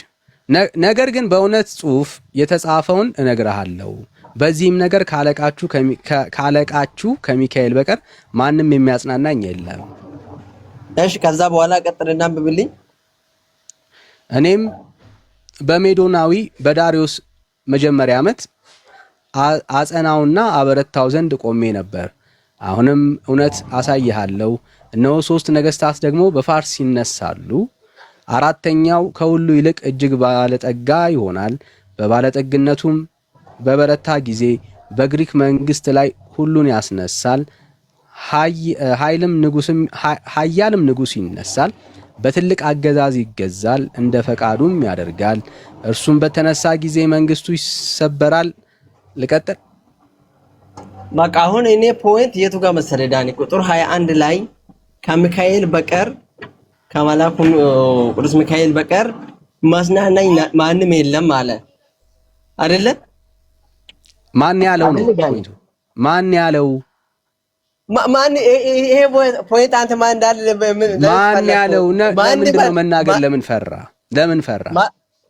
Speaker 1: ነገር ግን በእውነት ጽሑፍ የተጻፈውን እነግርሃለሁ፣ በዚህም ነገር ካለቃችሁ ከሚካኤል በቀር ማንም የሚያጽናናኝ የለም።
Speaker 3: እሺ፣ ከዛ በኋላ ቀጥልና አንብብልኝ።
Speaker 1: እኔም በሜዶናዊ በዳሪዮስ መጀመሪያ ዓመት አጸናውና አበረታው ዘንድ ቆሜ ነበር። አሁንም እውነት አሳይሃለሁ፣ እነሆ 3 ነገስታት ደግሞ በፋርስ ይነሳሉ። አራተኛው ከሁሉ ይልቅ እጅግ ባለጠጋ ይሆናል። በባለጠግነቱም በበረታ ጊዜ በግሪክ መንግስት ላይ ሁሉን ያስነሳል። ኃያልም ንጉስ ይነሳል፣ በትልቅ አገዛዝ ይገዛል፣ እንደ ፈቃዱም ያደርጋል። እርሱም በተነሳ ጊዜ መንግስቱ ይሰበራል። ልቀጥል።
Speaker 3: በቃ አሁን እኔ ፖይንት የቱ ጋር መሰለ ዳኒ? ቁጥር 21 ላይ ከሚካኤል በቀር ከመላኩ ቅዱስ ሚካኤል በቀር ማጽናናኝ ማንም የለም አለ አይደለ?
Speaker 1: ማን ያለው ነው ፖይንቱ? ማን ያለው?
Speaker 3: ማን ይሄ ፖይንት አንተ ማን እንዳለ
Speaker 1: ማን ያለው? ለምንድን ነው መናገር? ለምን ፈራ?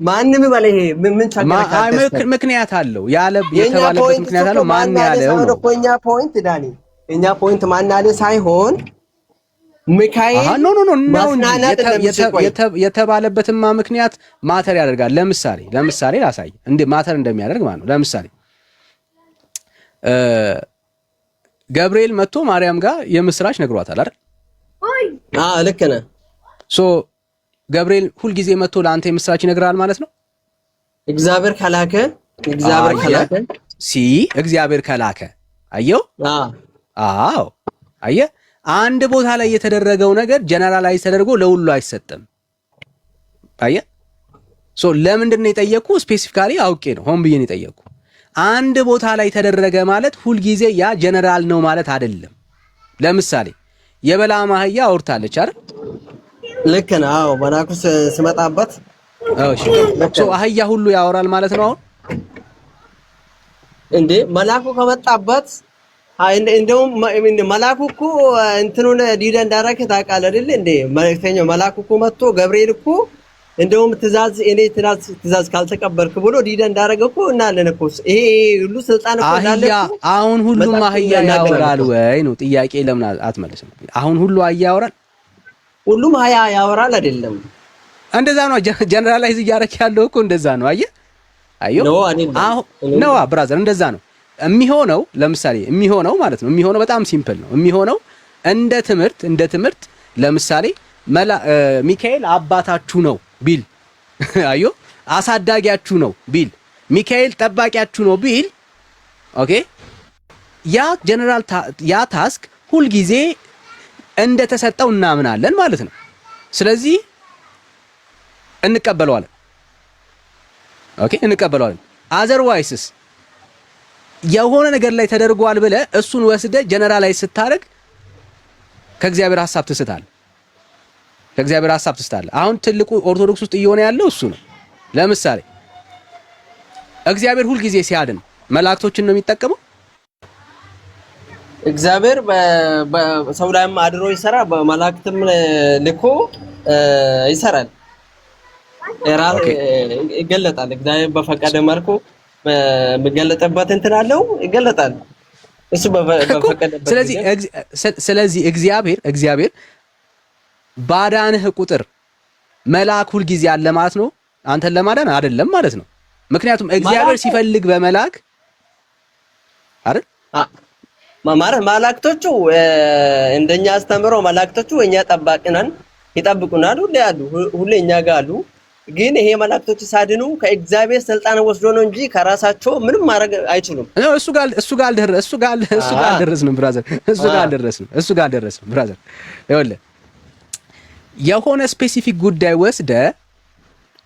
Speaker 3: ማንም ባለ ይሄ ምን
Speaker 1: ቸገረ? ምክንያት አለው ያለ የተባለበት ምክንያት አለው። ማን ያለው ነው እኛ
Speaker 3: ፖይንት ዳኒ? እኛ ፖይንት ማን ያለ ሳይሆን ሚካኤል
Speaker 1: የተባለበትማ ምክንያት ማተር ያደርጋል። ለምሳሌ ላሳይ እንዴ ማተር እንደሚያደርግ ማለት ነው። ለምሳሌ ገብርኤል መጥቶ ማርያም ጋር የምስራች ነግሯታል አይደል?
Speaker 3: ልክ ነህ።
Speaker 1: ሶ ገብርኤል ሁልጊዜ መጥቶ ለአንተ የምስራች ይነግራል ማለት ነው።
Speaker 3: እግዚአብሔር ከላከ
Speaker 1: እግዚአብሔር ከላከ አየው። አዎ አየ። አንድ ቦታ ላይ የተደረገው ነገር ጀነራላይዝ ተደርጎ ለሁሉ አይሰጥም። አየ። ሶ ለምንድን ነው የጠየቁ? ስፔሲፊካሊ አውቄ ነው ሆን ብዬ ነው የጠየቁ። አንድ ቦታ ላይ ተደረገ ማለት ሁልጊዜ ያ ጀነራል ነው ማለት አይደለም። ለምሳሌ የበለዓም አህያ አውርታለች አይደል?
Speaker 3: ልክ ነው። አዎ መናኩስ ስመጣበት
Speaker 1: እሺ። ሶ አህያ ሁሉ ያወራል ማለት ነው። አሁን
Speaker 3: እንዴ መላኩ ከመጣበት እንደውም መላኩ እኮ እንትኑን ዲዳ እንዳረከ ታውቃለህ አይደል? እንዴ መልእክተኛው መላኩ እኮ መጥቶ ገብርኤል እኮ እንደውም ትእዛዝ ካልተቀበልክ ብሎ ዲዳ እንዳረገ እኮ እናለን እኮ። ይሄ ሁሉ ስልጣን እኮ እንዳለ እኮ።
Speaker 1: አሁን ሁሉም አህያ ያወራል ወይ ነው ጥያቄ። ለምን አትመልስም? አሁን ሁሉ አህያ ያወራል?
Speaker 3: ሁሉም አህያ ያወራል አይደለም።
Speaker 1: እንደዛ ነው ጀነራላይዝ እያደረክ ያለው እኮ እንደዛ ነው። አየሁ ነው ብራዘር፣ እንደዛ ነው የሚሆነው። ለምሳሌ የሚሆነው ማለት ነው የሚሆነው በጣም ሲምፕል ነው የሚሆነው። እንደ ትምህርት ለምሳሌ ሚካኤል አባታችሁ ነው ቢል፣ አዮ አሳዳጊያችሁ ነው ቢል፣ ሚካኤል ጠባቂያችሁ ነው ቢል፣ ኦኬ ያ ጀነራል ያ ታስክ ሁልጊዜ እንደተሰጠው እናምናለን ማለት ነው። ስለዚህ እንቀበለዋለን። ኦኬ እንቀበለዋለን። አዘርዋይስስ የሆነ ነገር ላይ ተደርጓል ብለህ እሱን ወስደህ ጀነራላይዝ ስታደርግ ከእግዚአብሔር ሐሳብ ትስታለህ። አሁን ትልቁ ኦርቶዶክስ ውስጥ እየሆነ ያለው እሱ ነው። ለምሳሌ እግዚአብሔር ሁልጊዜ ሲያድን መላእክቶችን ነው የሚጠቀመው።
Speaker 3: እግዚአብሔር በሰው ላይም አድሮ ይሰራል፣ በመላእክትም ልኮ ይሰራል፣ ይገለጣል። እግዚአብሔር በፈቀደ መልኩ በሚገለጥበት እንትን አለው ይገለጣል። እሱ በፈቀደበት።
Speaker 1: ስለዚህ እግዚአብሔር ባዳንህ ቁጥር መልአክ ሁል ጊዜ አለ ማለት ነው አንተን ለማዳን አይደለም ማለት ነው። ምክንያቱም እግዚአብሔር ሲፈልግ በመልአክ አይደል
Speaker 3: ማለት መላእክቶቹ እንደኛ አስተምሮ መላእክቶቹ እኛ ጠባቂ ነን ይጠብቁናል ሁሌ እኛ ጋር አሉ። ግን ይሄ መላእክቶቹ ሳድኑ ከእግዚአብሔር ስልጣን ወስዶ ነው እንጂ ከራሳቸው ምንም ማድረግ አይችሉም።
Speaker 1: እሱ ጋር አልደረስንም ብራዘር። እሱ ጋር አልደረስንም ብራዘር። ይኸውልህ የሆነ ስፔሲፊክ ጉዳይ ወስደ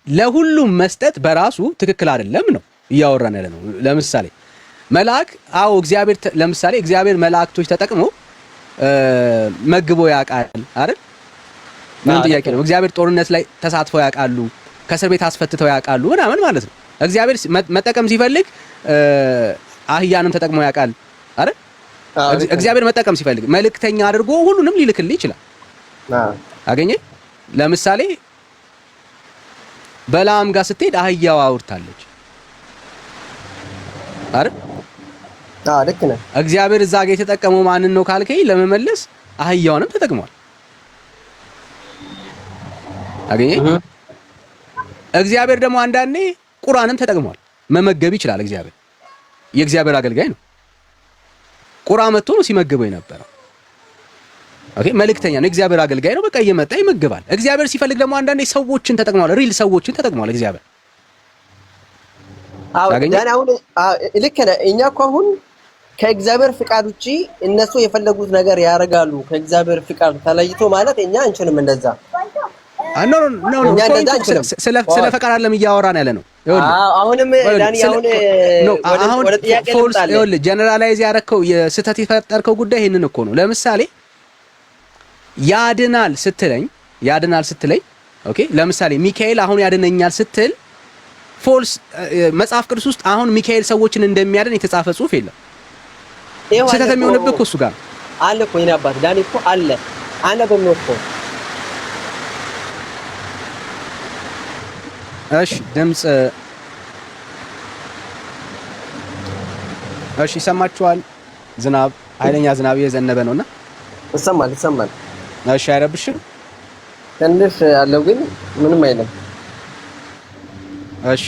Speaker 1: ለሁሉም መስጠት በራሱ ትክክል አይደለም ነው እያወራን ያለ ነው። ለምሳሌ መልአክ እግዚአብሔር ለምሳሌ እግዚአብሔር መላእክቶች ተጠቅሞ መግቦ ያውቃል አይደል? ምንም ጥያቄ ነው። እግዚአብሔር ጦርነት ላይ ተሳትፈው ያውቃሉ፣ ከእስር ቤት አስፈትተው ያውቃሉ ምናምን ማለት ነው። እግዚአብሔር መጠቀም ሲፈልግ አህያንም ተጠቅሞ ያውቃል አይደል? እግዚአብሔር መጠቀም ሲፈልግ መልእክተኛ አድርጎ ሁሉንም ሊልክልህ ይችላል። አገኘ ለምሳሌ በላም ጋር ስትሄድ አህያዋ አውርታለች አይደል?
Speaker 3: ልክ ነህ።
Speaker 1: እግዚአብሔር እዛ ጋር የተጠቀመው ማንን ነው ካልከኝ ለመመለስ አህያውንም ተጠቅሟል። አገኘ እግዚአብሔር ደግሞ አንዳንዴ ቁራንም ተጠቅሟል። መመገብ ይችላል። እግዚአብሔር የእግዚአብሔር አገልጋይ ነው። ቁራ መጥቶ ነው ሲመግበው የነበረው። ኦኬ መልእክተኛ ነው፣ እግዚአብሔር አገልጋይ ነው። በቃ እየመጣ ይመግባል። እግዚአብሔር ሲፈልግ ደግሞ አንዳንዴ ሰዎችን ተጠቅሟል። ሪል ሰዎችን ተጠቅሟል እግዚአብሔር።
Speaker 3: አሁን ልክ ነህ። እኛ እኮ አሁን ከእግዚአብሔር ፍቃድ ውጪ እነሱ የፈለጉት ነገር ያደርጋሉ። ከእግዚአብሔር ፍቃድ ተለይቶ ማለት እኛ አንችልም እንደዛ። ስለ ፈቃድ አይደለም እያወራን ያለ ነው። አሁንም ዳኒ አሁን ወደ ጥያቄ
Speaker 1: ልምጣለህ። ጀነራላይዝ ያደረከው የስህተት የፈጠርከው ጉዳይ ይሄንን እኮ ነው። ለምሳሌ ያድናል ስትለኝ ኦኬ ለምሳሌ ሚካኤል አሁን ያድነኛል ስትል ፎልስ መጽሐፍ ቅዱስ ውስጥ አሁን ሚካኤል ሰዎችን እንደሚያድን የተጻፈ ጽሑፍ የለም። ስህተት የሚሆንብህ እኮ እሱ ጋር
Speaker 3: አለ እኮ የኔ አባት ዳኒ እኮ አለ አነበብነው እኮ።
Speaker 1: እሺ ድምፅ እሺ ይሰማችኋል? ዝናብ ኃይለኛ ዝናብ እየዘነበ ነውና
Speaker 3: ይሰማል።
Speaker 1: እሺ አይረብሽም?
Speaker 3: ትንሽ አለው ግን ምንም አይልም።
Speaker 1: እሺ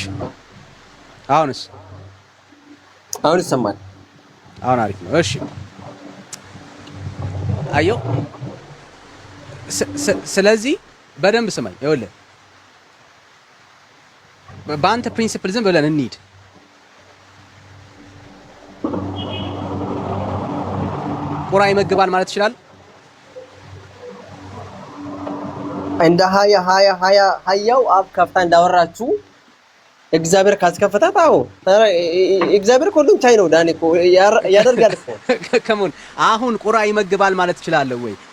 Speaker 1: አሁን
Speaker 3: ይሰማል።
Speaker 1: አሁን አሪፍ ነው። እሺ አየው። ስለዚህ በደንብ ስማኝ። ይኸውልህ በአንተ ፕሪንሲፕል ዝም ብለን እንሂድ። ቁራ ይመግባል ማለት ይችላል።
Speaker 3: እንደ ሀያው አፍ ከፍታ እንዳወራችሁ እግዚአብሔር ካስከፈታት እግዚአብሔር ሁሉም ቻይ ነው። ዳኒ እኮ ያደርጋል እኮ
Speaker 1: ከመሆን አሁን ቁራ ይመግባል ማለት ይችላል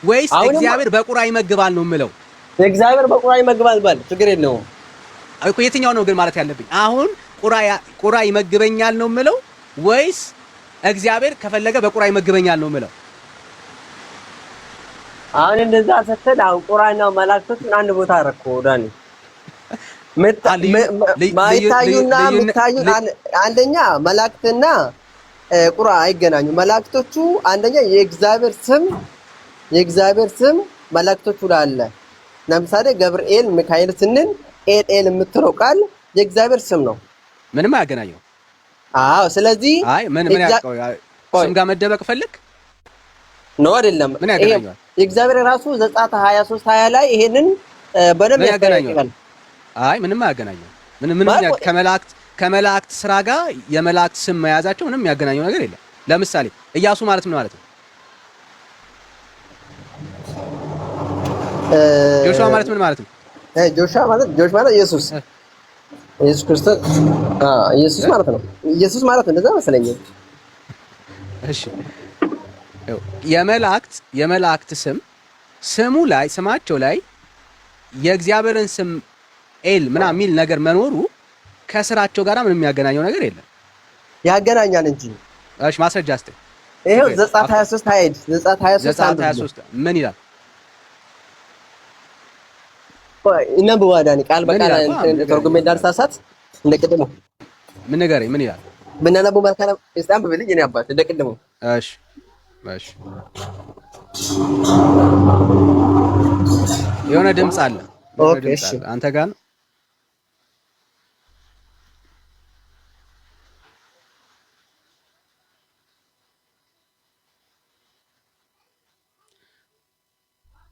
Speaker 1: ወይስ እግዚአብሔር በቁራ ይመግባል ነው የምለው?
Speaker 3: እግዚአብሔር በቁራ ይመግባል ባል ችግር የለውም
Speaker 1: እኮ። የትኛው ነው ግን ማለት ያለብኝ? አሁን ቁራ ይመግበኛል ነው የምለው ወይስ እግዚአብሔር ከፈለገ በቁራ ይመግበኛል ነው የምለው?
Speaker 3: አሁን እንደዛ ስትል አሁን ቁራና መላእክቶችን አንድ ቦታ አደረኩ ዳኒ። ማይታዩና የሚታዩ አንደኛ መላእክትና ቁራ አይገናኙ። መላእክቶቹ አንደኛ የእግዚአብሔር ስም መላእክቶቹ ላይ አለ። ለምሳሌ ገብርኤል ሚካኤል ስንል ኤል የምትለው ቃል የእግዚአብሔር ስም ነው።
Speaker 1: ምንም አያገናኘው።
Speaker 3: ስለዚህ
Speaker 1: ምን ስም ጋር መደበቅ ፈልግ
Speaker 3: ነው አይደለም? የእግዚአብሔር ራሱ ዘጸአት 23:20 ላይ ይሄንን በደንብ ያገናኛል።
Speaker 1: ምንም አያገናኘው። ምንም ከመላእክት ስራ ጋር የመላእክት ስም መያዛቸው ምንም ያገናኘው ነገር የለም። ለምሳሌ ኢያሱ ማለት ምን ማለት ነው? ጆሹዋ ማለት ምን ማለት ነው?
Speaker 3: ጆሹዋ ማለት ኢየሱስ ክርስቶስ ኢየሱስ ማለት ነው። ኢየሱስ ማለት እንደዛ መሰለኝ።
Speaker 1: እሺ የመላእክት ስሙ ላይ ስማቸው ላይ የእግዚአብሔርን ስም ኤል ምናምን የሚል ነገር መኖሩ ከስራቸው ጋር ምንም የሚያገናኘው ነገር የለም።
Speaker 3: ያገናኛል እንጂ።
Speaker 1: እሺ ማስረጃ አስጠኝ።
Speaker 3: ይሄው ዘጸአት 23 ዘጸአት 23
Speaker 1: ምን ይላል?
Speaker 3: እናንብባ ዳኒ ቃል በቃል ተርጉሜ እንዳልሳሳት እንደቀደሙ
Speaker 1: ምን ነገረኝ። ምን ይላል?
Speaker 3: ብናነቡ መልካም እስታም ብልኝ እኔ አባት እንደቀደሙ።
Speaker 1: እሺ
Speaker 2: የሆነ ድምጽ አለ።
Speaker 3: ኦኬ እሺ
Speaker 2: አንተ ጋር ነው?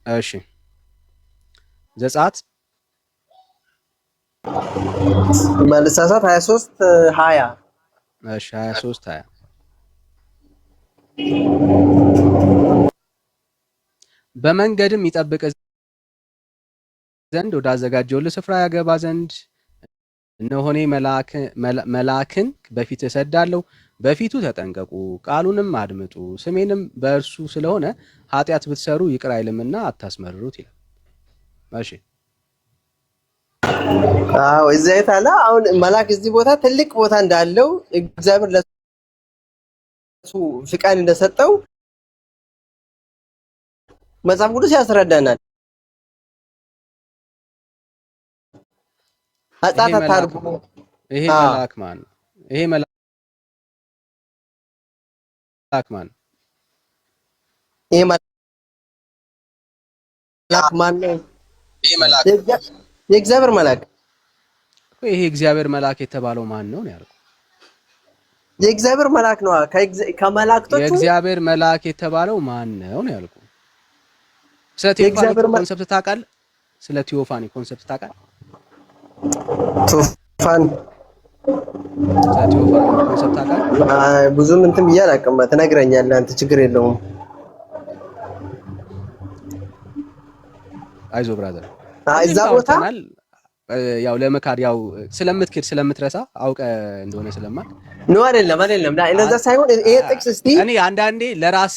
Speaker 2: እሺ ዘጸአት
Speaker 3: መልሳሳት 23 20
Speaker 2: እሺ 23 20 በመንገድም ይጠብቅ ዘንድ ወዳዘጋጀውልህ ስፍራ ያገባ ዘንድ እነሆ እኔ መልአክን በፊት እሰዳለሁ። በፊቱ ተጠንቀቁ፣ ቃሉንም አድምጡ። ስሜንም በእርሱ ስለሆነ ኃጢአት ብትሰሩ ይቅር አይልምና አታስመርሩት ይላል። እሺ
Speaker 3: እዚያ የት አለ? አሁን መልአክ እዚህ ቦታ ትልቅ ቦታ እንዳለው እግዚአብሔር ለሱ ፍቃድ እንደሰጠው መጽሐፍ ቅዱስ ያስረዳናል። ኃጢአት አታርጉ።
Speaker 2: ይሄ መልአክ ማን ነው? ይሄ መልአክ ማን ነው?
Speaker 3: ይሄ መልአክ ማን ነው?
Speaker 2: ይሄ መልአክ
Speaker 3: የእግዚአብሔር መልአክ።
Speaker 2: ይሄ እግዚአብሔር መልአክ የተባለው ማን ነው ያልኩት?
Speaker 3: የእግዚአብሔር መልአክ ነው። ከመላእክቶቹ
Speaker 2: የእግዚአብሔር መልአክ የተባለው ማን ነው ያልኩት? ስለ ቴዎፋኒ ኮንሰፕት ታውቃለህ? ስለ ቴዎፋኒ ኮንሰፕት ታውቃለህ?
Speaker 3: ቴዎፋኒ
Speaker 2: ኮንሰፕት ታውቃለህ?
Speaker 3: ብዙም እንትን ብዬ አላውቅም። ትነግረኛለህ አንተ፣ ችግር የለውም።
Speaker 2: አይዞህ ብራዘር።
Speaker 3: እዛ ቦታ
Speaker 2: ያው ለመካድ ያው ስለምትክድ ስለምትረሳ አውቀ እንደሆነ ስለማቅ
Speaker 3: ነው። አይደለም እንደዛ ሳይሆን ይሄ ጥቅስ እስቲ
Speaker 2: እኔ አንዳንዴ ለራስ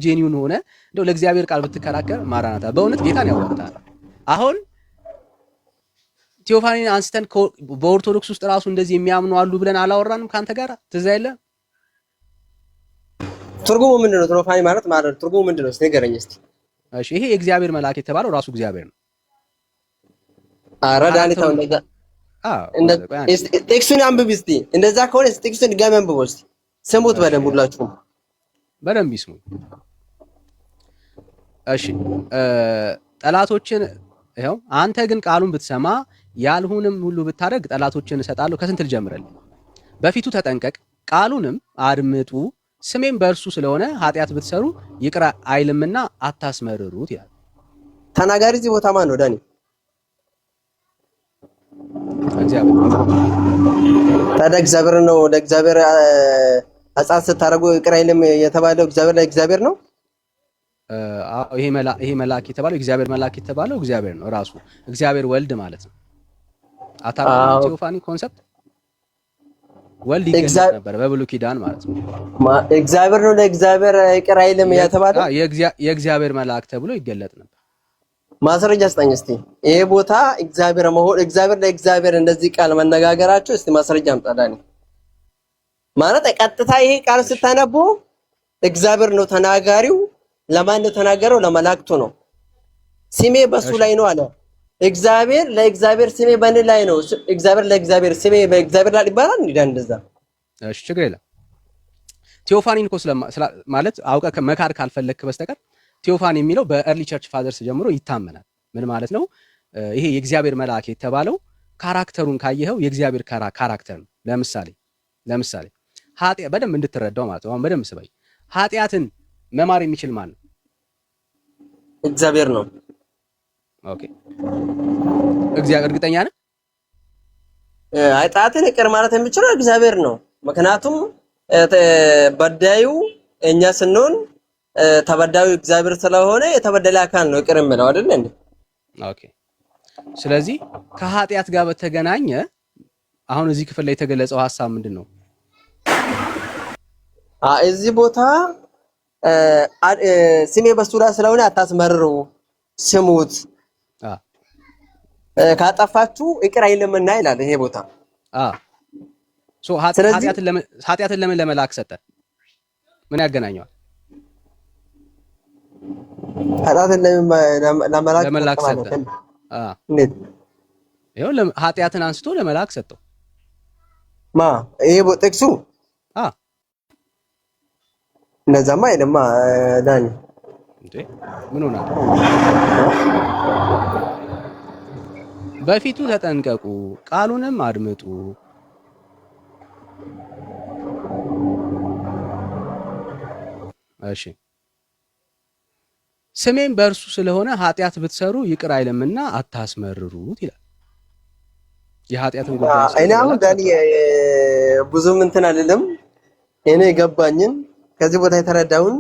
Speaker 2: ጄኒውን ሆነ እንደው ለእግዚአብሔር ቃል ብትከራከር ማራናታ በእውነት ጌታን ያዋጣል። አሁን ቴዎፋኒን አንስተን በኦርቶዶክስ ውስጥ ራሱ እንደዚህ የሚያምኑ አሉ ብለን አላወራንም ካንተ ጋር ትዝ አይደለም?
Speaker 3: ትርጉሙ ምንድነው? ቴዎፋኒ ማለት ትርጉሙ ምንድነው? እስቲ ንገረኝ እስቲ።
Speaker 2: እሺ ይሄ የእግዚአብሔር መልአክ የተባለው ራሱ እግዚአብሔር ነው።
Speaker 3: አረዳኒታው እንደዛ ጥቅሱን አንብብ እስቲ። እንደዛ ከሆነ ጥቅሱን ድጋሚ አንብብ እስቲ። ስሙት በደንብ ሁላችሁም
Speaker 2: በደንብ ይስሙ። እሺ ጠላቶችን ይኸው አንተ ግን ቃሉን ብትሰማ ያልሁንም ሁሉ ብታደርግ ጠላቶችን እሰጣለሁ። ከስንት ልጀምርልህ? በፊቱ ተጠንቀቅ፣ ቃሉንም አድምጡ። ስሜም በእርሱ ስለሆነ ኃጢአት ብትሰሩ ይቅር አይልምና አታስመርሩት ይላል።
Speaker 3: ተናጋሪ እዚህ ቦታ ማን ነው ዳኒ?
Speaker 2: እግዚአብሔር።
Speaker 3: ታዲያ እግዚአብሔር ነው። ለእግዚአብሔር ኃጢአት ስታደርጉ ይቅር አይልም የተባለው እግዚአብሔር ነው።
Speaker 2: ይሄ መልአክ የተባለው እግዚአብሔር መልአክ የተባለው እግዚአብሔር ነው ራሱ እግዚአብሔር ወልድ ማለት ነው። አታውቅም? ቴዎፋኒ ኮንሰፕት ወልድ ይገለጽ ነበር በብሉይ ኪዳን ማለት ነው።
Speaker 3: እግዚአብሔር ነው ለእግዚአብሔር ይቅር አይልም የተባለው
Speaker 2: የእግዚአብሔር መልአክ ተብሎ ይገለጥ ነበር።
Speaker 3: ማስረጃ ስጠኝ እስቲ። ይሄ ቦታ እግዚአብሔር ለእግዚአብሔር እንደዚህ ቃል መነጋገራቸው እስቲ ማስረጃ አምጣላኒ። ማለት ቀጥታ ይሄ ቃል ስታነቡ እግዚአብሔር ነው ተናጋሪው። ለማን ነው ተናገረው? ለመላእክቱ ነው። ስሜ በሱ ላይ ነው አለ እግዚአብሔር። ለእግዚአብሔር ስሜ በእኔ ላይ ነው። እግዚአብሔር ለእግዚአብሔር ስሜ በእግዚአብሔር ላይ ይባላል እንዴ? እንደዛ እሺ፣
Speaker 2: ችግር የለም። ቴዎፋኒን እኮ ማለት አውቀህ መካድ ካልፈለክ በስተቀር ቴዎፋኒ የሚለው በኤርሊ ቸርች ፋዘርስ ጀምሮ ይታመናል። ምን ማለት ነው? ይሄ የእግዚአብሔር መልአክ የተባለው ካራክተሩን ካየኸው የእግዚአብሔር ካራክተር ነው። ለምሳሌ ኃጢአት በደንብ እንድትረዳው ማለት ነው። አሁን በደንብ ስበይ። ኃጢአትን መማር የሚችል ማን ነው?
Speaker 3: እግዚአብሔር ነው።
Speaker 2: ኦኬ፣ እግዚአብሔር እርግጠኛ ነህ?
Speaker 3: ኃጢአትን ይቅር ማለት የሚችለው እግዚአብሔር ነው። ምክንያቱም በዳዩ እኛ ስንሆን ተበዳዩ እግዚአብሔር ስለሆነ የተበደለ አካል ነው ይቅር የሚለው አይደል እንዴ?
Speaker 2: ኦኬ። ስለዚህ ከኃጢአት ጋር በተገናኘ አሁን እዚህ ክፍል ላይ የተገለጸው ሐሳብ ምንድን ነው?
Speaker 3: እዚህ ቦታ ስሜ በሱ ላይ ስለሆነ አታስመርሩ፣ ስሙት፣ ካጠፋችሁ ይቅር አይልምና ይላል ይሄ ቦታ።
Speaker 2: ኃጢአትን ለምን ለመላክ ሰጠ? ምን ያገናኘዋል?
Speaker 3: ኃጢአትን ለመላክ
Speaker 2: ሰጠ። ይኸው ኃጢአትን አንስቶ ለመላክ ሰጠው።
Speaker 3: ይሄ ጥቅሱ እንደዛማ አይደማ ዳኒ።
Speaker 1: እንዴ ምን ሆነ? በፊቱ ተጠንቀቁ፣ ቃሉንም አድምጡ። እሺ ስሜም በእርሱ ስለሆነ ኃጢአት ብትሰሩ ይቅር አይልምና አታስመርሩት ይላል። የኃጢአትን ጉዳይ
Speaker 3: እኔ አሁን ዳኒ ብዙም እንትን አይደለም። እኔ ገባኝን ከዚህ ቦታ የተረዳውን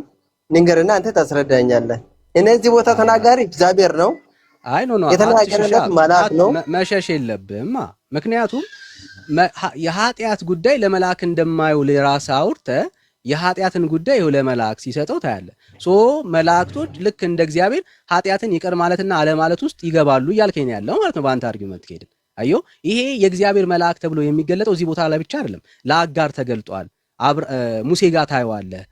Speaker 3: ንገርና አንተ ታስረዳኛለህ። እኔ እዚህ ቦታ ተናጋሪ እግዚአብሔር ነው።
Speaker 1: አይ ኖ
Speaker 3: የተናገረለት መልአክ ነው።
Speaker 1: መሸሽ የለብህማ። ምክንያቱም የኃጢአት ጉዳይ ለመልአክ እንደማይውል ራስህ አውርተህ የኃጢአትን ጉዳይ ይኸው ለመልአክ ሲሰጠው ታያለህ። ሶ መላእክቶች ልክ እንደ እግዚአብሔር ኃጢአትን ይቅር ማለትና አለማለት ውስጥ ይገባሉ እያልከኝ ነው ያለው ማለት ነው በአንተ አርጊመንት ከሄድን። አዮ ይሄ የእግዚአብሔር መልአክ ተብሎ የሚገለጠው እዚህ ቦታ ላይ ብቻ አይደለም፣ ለአጋር ተገልጧል። ሙሴ ጋር ታየዋለህ።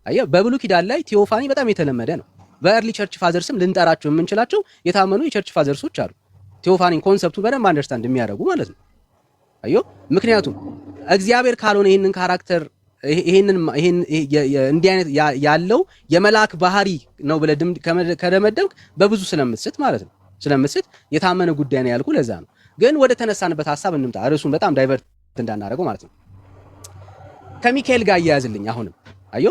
Speaker 1: አዮ በብሉይ ኪዳን ላይ ቴዎፋኒ በጣም የተለመደ ነው። በእርሊ ቸርች ፋዘርስም ልንጠራቸው የምንችላቸው የታመኑ የቸርች ፋዘርሶች አሉ። ቴዎፋኒን ኮንሰፕቱ በደንብ አንደርስታንድ የሚያደርጉ ማለት ነው። አዮ ምክንያቱም እግዚአብሔር ካልሆነ ይሄንን ካራክተር ይሄን እንዲህ አይነት ያለው የመልአክ ባህሪ ነው ብለህ ከደመደምክ በብዙ ስለምትስት ማለት ነው። ስለምትስት የታመነ ጉዳይ ነው ያልኩ ለዛ ነው። ግን ወደ ተነሳንበት ሐሳብ እንምጣ፣ ርዕሱን በጣም ዳይቨርት እንዳናደርገው ማለት ነው። ከሚካኤል ጋር እያያዝልኝ አሁንም አዮ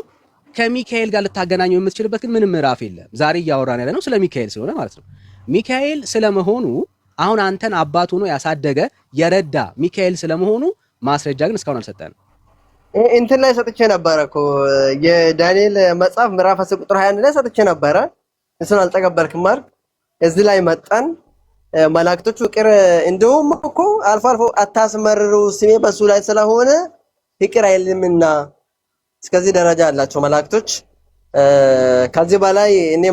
Speaker 1: ከሚካኤል ጋር ልታገናኘው የምትችልበት ግን ምንም ምዕራፍ የለም። ዛሬ እያወራን ያለ ነው ስለ ሚካኤል ስለሆነ ማለት ነው። ሚካኤል ስለመሆኑ አሁን አንተን አባት ሆኖ ያሳደገ የረዳ ሚካኤል ስለመሆኑ ማስረጃ ግን እስካሁን አልሰጠንም።
Speaker 3: እንትን ላይ ሰጥቼ ነበረ እኮ የዳንኤል መጽሐፍ ምዕራፍ 10 ቁጥር 21 ላይ ሰጥቼ ነበረ። እሱን አልተቀበልክም አይደል? እዚህ ላይ መጣን መላእክቶቹ ይቅር እንደውም እኮ አልፎ አልፎ አታስመርሩ ስሜ በሱ ላይ ስለሆነ ይቅር አይልምና እስከዚህ ደረጃ አላቸው መላእክቶች። ከዚህ በላይ እኔ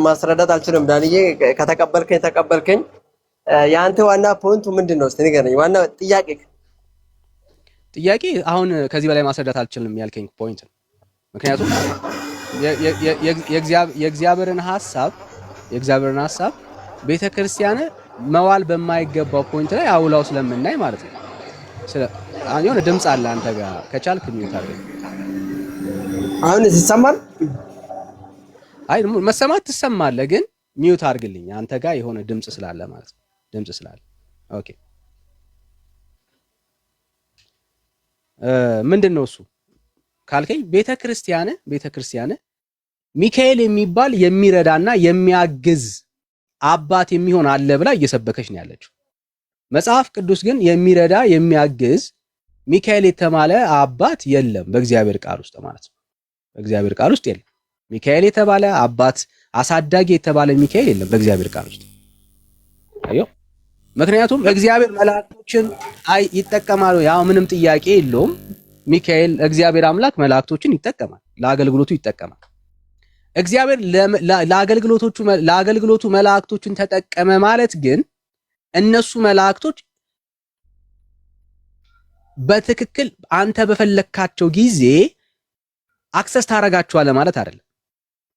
Speaker 3: ማስረዳት አልችልም። ዳንዬ ከተቀበልከኝ ተቀበልከኝ። የአንተ ዋና ፖይንቱ ምንድነው? እስቲ ንገረኝ። ዋና
Speaker 1: ጥያቄ አሁን ከዚህ በላይ ማስረዳት አልችልም ያልከኝ ፖይንት ነው። ምክንያቱም የእግዚአብሔርን ሐሳብ ቤተክርስቲያን መዋል በማይገባው ፖይንት ላይ አውላው ስለምናይ ማለት ነው። የሆነ ድምፅ አለ አንተ ጋር ከቻልክ ሚውት አድርግ።
Speaker 3: አሁን ይሰማል?
Speaker 1: አይ መሰማት ትሰማለህ፣ ግን ሚውት አድርግልኝ አንተ ጋር የሆነ ድምፅ ስላለ ማለት ነው። ድምፅ ስላለ ኦኬ። ምንድነው እሱ ካልከኝ ቤተክርስቲያን ሚካኤል የሚባል የሚረዳና የሚያግዝ አባት የሚሆን አለ ብላ እየሰበከች ነው ያለችው። መጽሐፍ ቅዱስ ግን የሚረዳ የሚያግዝ ሚካኤል የተባለ አባት የለም በእግዚአብሔር ቃል ውስጥ ማለት ነው። በእግዚአብሔር ቃል ውስጥ የለም ሚካኤል የተባለ አባት፣ አሳዳጊ የተባለ ሚካኤል የለም በእግዚአብሔር ቃል ውስጥ አዮ። ምክንያቱም እግዚአብሔር መላእክቶችን ይጠቀማል፣ ያው ምንም ጥያቄ የለውም። ሚካኤል እግዚአብሔር አምላክ መላእክቶችን ይጠቀማል፣ ለአገልግሎቱ ይጠቀማል። እግዚአብሔር ለአገልግሎቱ መላእክቶችን ተጠቀመ ማለት ግን እነሱ መላእክቶች በትክክል አንተ በፈለካቸው ጊዜ አክሰስ ታረጋቸዋለህ ማለት አይደለም።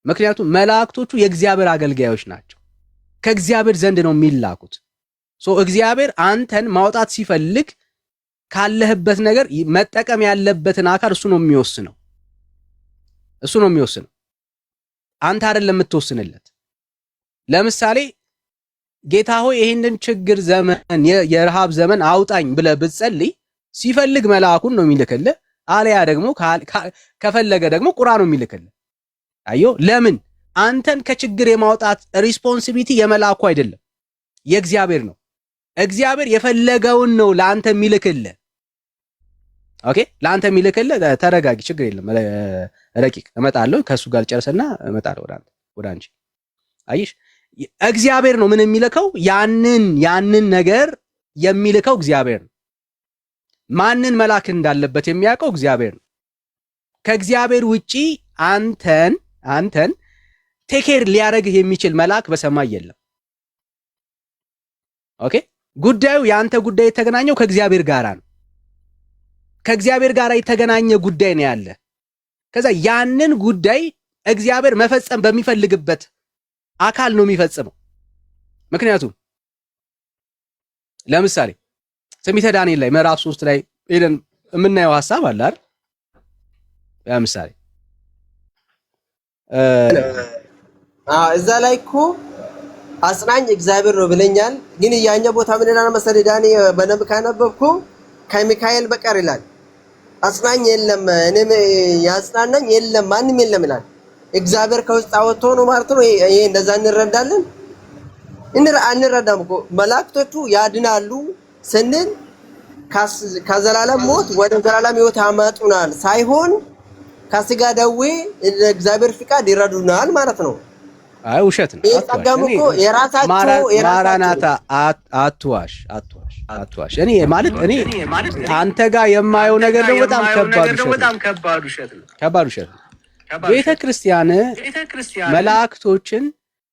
Speaker 1: ምክንያቱም መላእክቶቹ የእግዚአብሔር አገልጋዮች ናቸው፣ ከእግዚአብሔር ዘንድ ነው የሚላኩት። እግዚአብሔር አንተን ማውጣት ሲፈልግ ካለህበት ነገር መጠቀም ያለበትን አካል እሱ ነው የሚወስነው። አንተ አይደለም የምትወስንለት። ለምሳሌ ጌታ ሆይ ይሄንን ችግር ዘመን የረሃብ ዘመን አውጣኝ ብለህ ብትጸልይ ሲፈልግ መልአኩን ነው የሚልክልህ፣ አለያ ደግሞ ከፈለገ ደግሞ ቁርአን ነው የሚልክልህ። አዮ ለምን? አንተን ከችግር የማውጣት ሪስፖንሲቢሊቲ የመልአኩ አይደለም የእግዚአብሔር ነው። እግዚአብሔር የፈለገውን ነው ለአንተ የሚልክልህ። ኦኬ ለአንተ የሚልክልህ። ተረጋጊ፣ ችግር የለም። ረቂቅ እመጣለሁ፣ ከሱ ጋር ጨርሰና እመጣለሁ ወደ አንቺ። አይሽ እግዚአብሔር ነው ምን የሚልከው? ያንን ነገር የሚልከው እግዚአብሔር ነው። ማንን መላክ እንዳለበት የሚያውቀው እግዚአብሔር ነው። ከእግዚአብሔር ውጪ አንተን ቴኬር ሊያረግህ የሚችል መልአክ በሰማይ የለም። ኦኬ ጉዳዩ የአንተ ጉዳይ የተገናኘው ከእግዚአብሔር ጋር ነው። ከእግዚአብሔር ጋር የተገናኘ ጉዳይ ነው ያለ። ከዛ ያንን ጉዳይ እግዚአብሔር መፈጸም በሚፈልግበት አካል ነው የሚፈጽመው። ምክንያቱም ለምሳሌ ትንቢተ ዳንኤል ላይ ምዕራፍ 3 ላይ ሄደን የምናየው ሐሳብ አለ አይደል? ለምሳሌ
Speaker 3: እዛ ላይ እኮ አጽናኝ እግዚአብሔር ነው ብለኛል። ግን ያኛ ቦታ ምን ይላል መሰለህ ዳኒ፣ በደንብ ካነበብኩ ከሚካኤል በቀር ይላል አጽናኝ የለም፣ እኔም ያጽናናኝ የለም፣ ማንም የለም ይላል። እግዚአብሔር ከውስጥ አወጥቶ ነው ማለት ነው። ይሄ እንደዛ እንረዳለን። አንረዳም እኮ መላእክቶቹ ያድናሉ ስንል ከዘላለም ሞት ወደ ዘላለም ሕይወት ያመጡናል ሳይሆን ከስጋ ደዌ እግዚአብሔር ፍቃድ ይረዱናል ማለት ነው።
Speaker 1: አይ ውሸት ነው። ማራናታ አትዋሽ። እኔ አንተ ጋር የማየው ነገር ነው በጣም ከባድ ውሸት ነው። ቤተ ክርስቲያን መላእክቶችን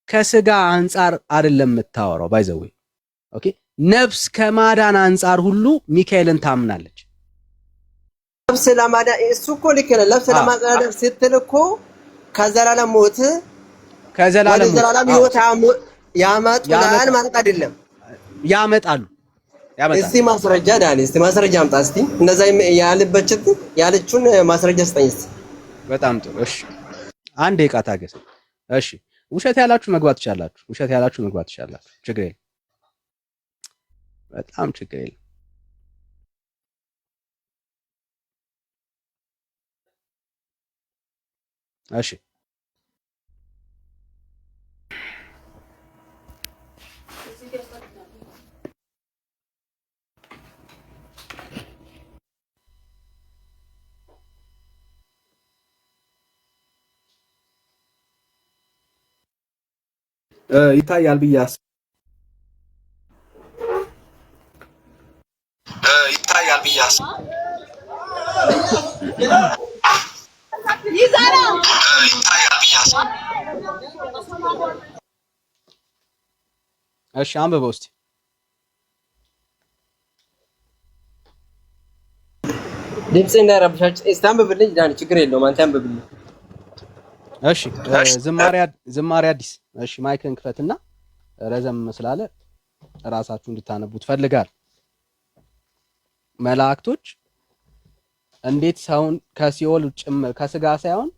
Speaker 1: ከስጋ አንጻር አይደለም የምታወራው። ባይዘዌ ኦኬ፣ ነፍስ ከማዳን አንጻር ሁሉ ሚካኤልን ታምናለች። ነፍስ ለማዳን እሱ እኮ ልክ ነው። ነፍስ ለማዳን ስትል እኮ ከዘላለም ሞት ዘላለም ሕይወት ያመጡናል ማለት አይደለም። ያመጣሉ። እስቲ ማስረጃ ዳኒ፣ እስቲ ማስረጃ አምጣ። እስቲ እንደዛ ያለችውን ማስረጃ ስጠኝ እስቲ። በጣም ጥሩ። እሺ አንድ ደቂቃ ታገስ። እሺ ውሸት ያላችሁ መግባት ትችላላችሁ። ችግር የለም። በጣም ችግር የለም። እሺ ይታያል ብዬ እሺ አንብበው እስቲ።
Speaker 3: ድምጽ እንዳይረብሻችሁ እስቲ አንብብልኝ ዳኒ፣ ችግር የለውም አንተ አንብብልኝ።
Speaker 1: እሺ ዝማሬ አዲስ። እሺ ማይክን ክፈትና ረዘም ስላለ ራሳችሁ እንድታነቡት ፈልጋል። መላእክቶች እንዴት ሰውን ከሲኦል ከስጋ ሳይሆን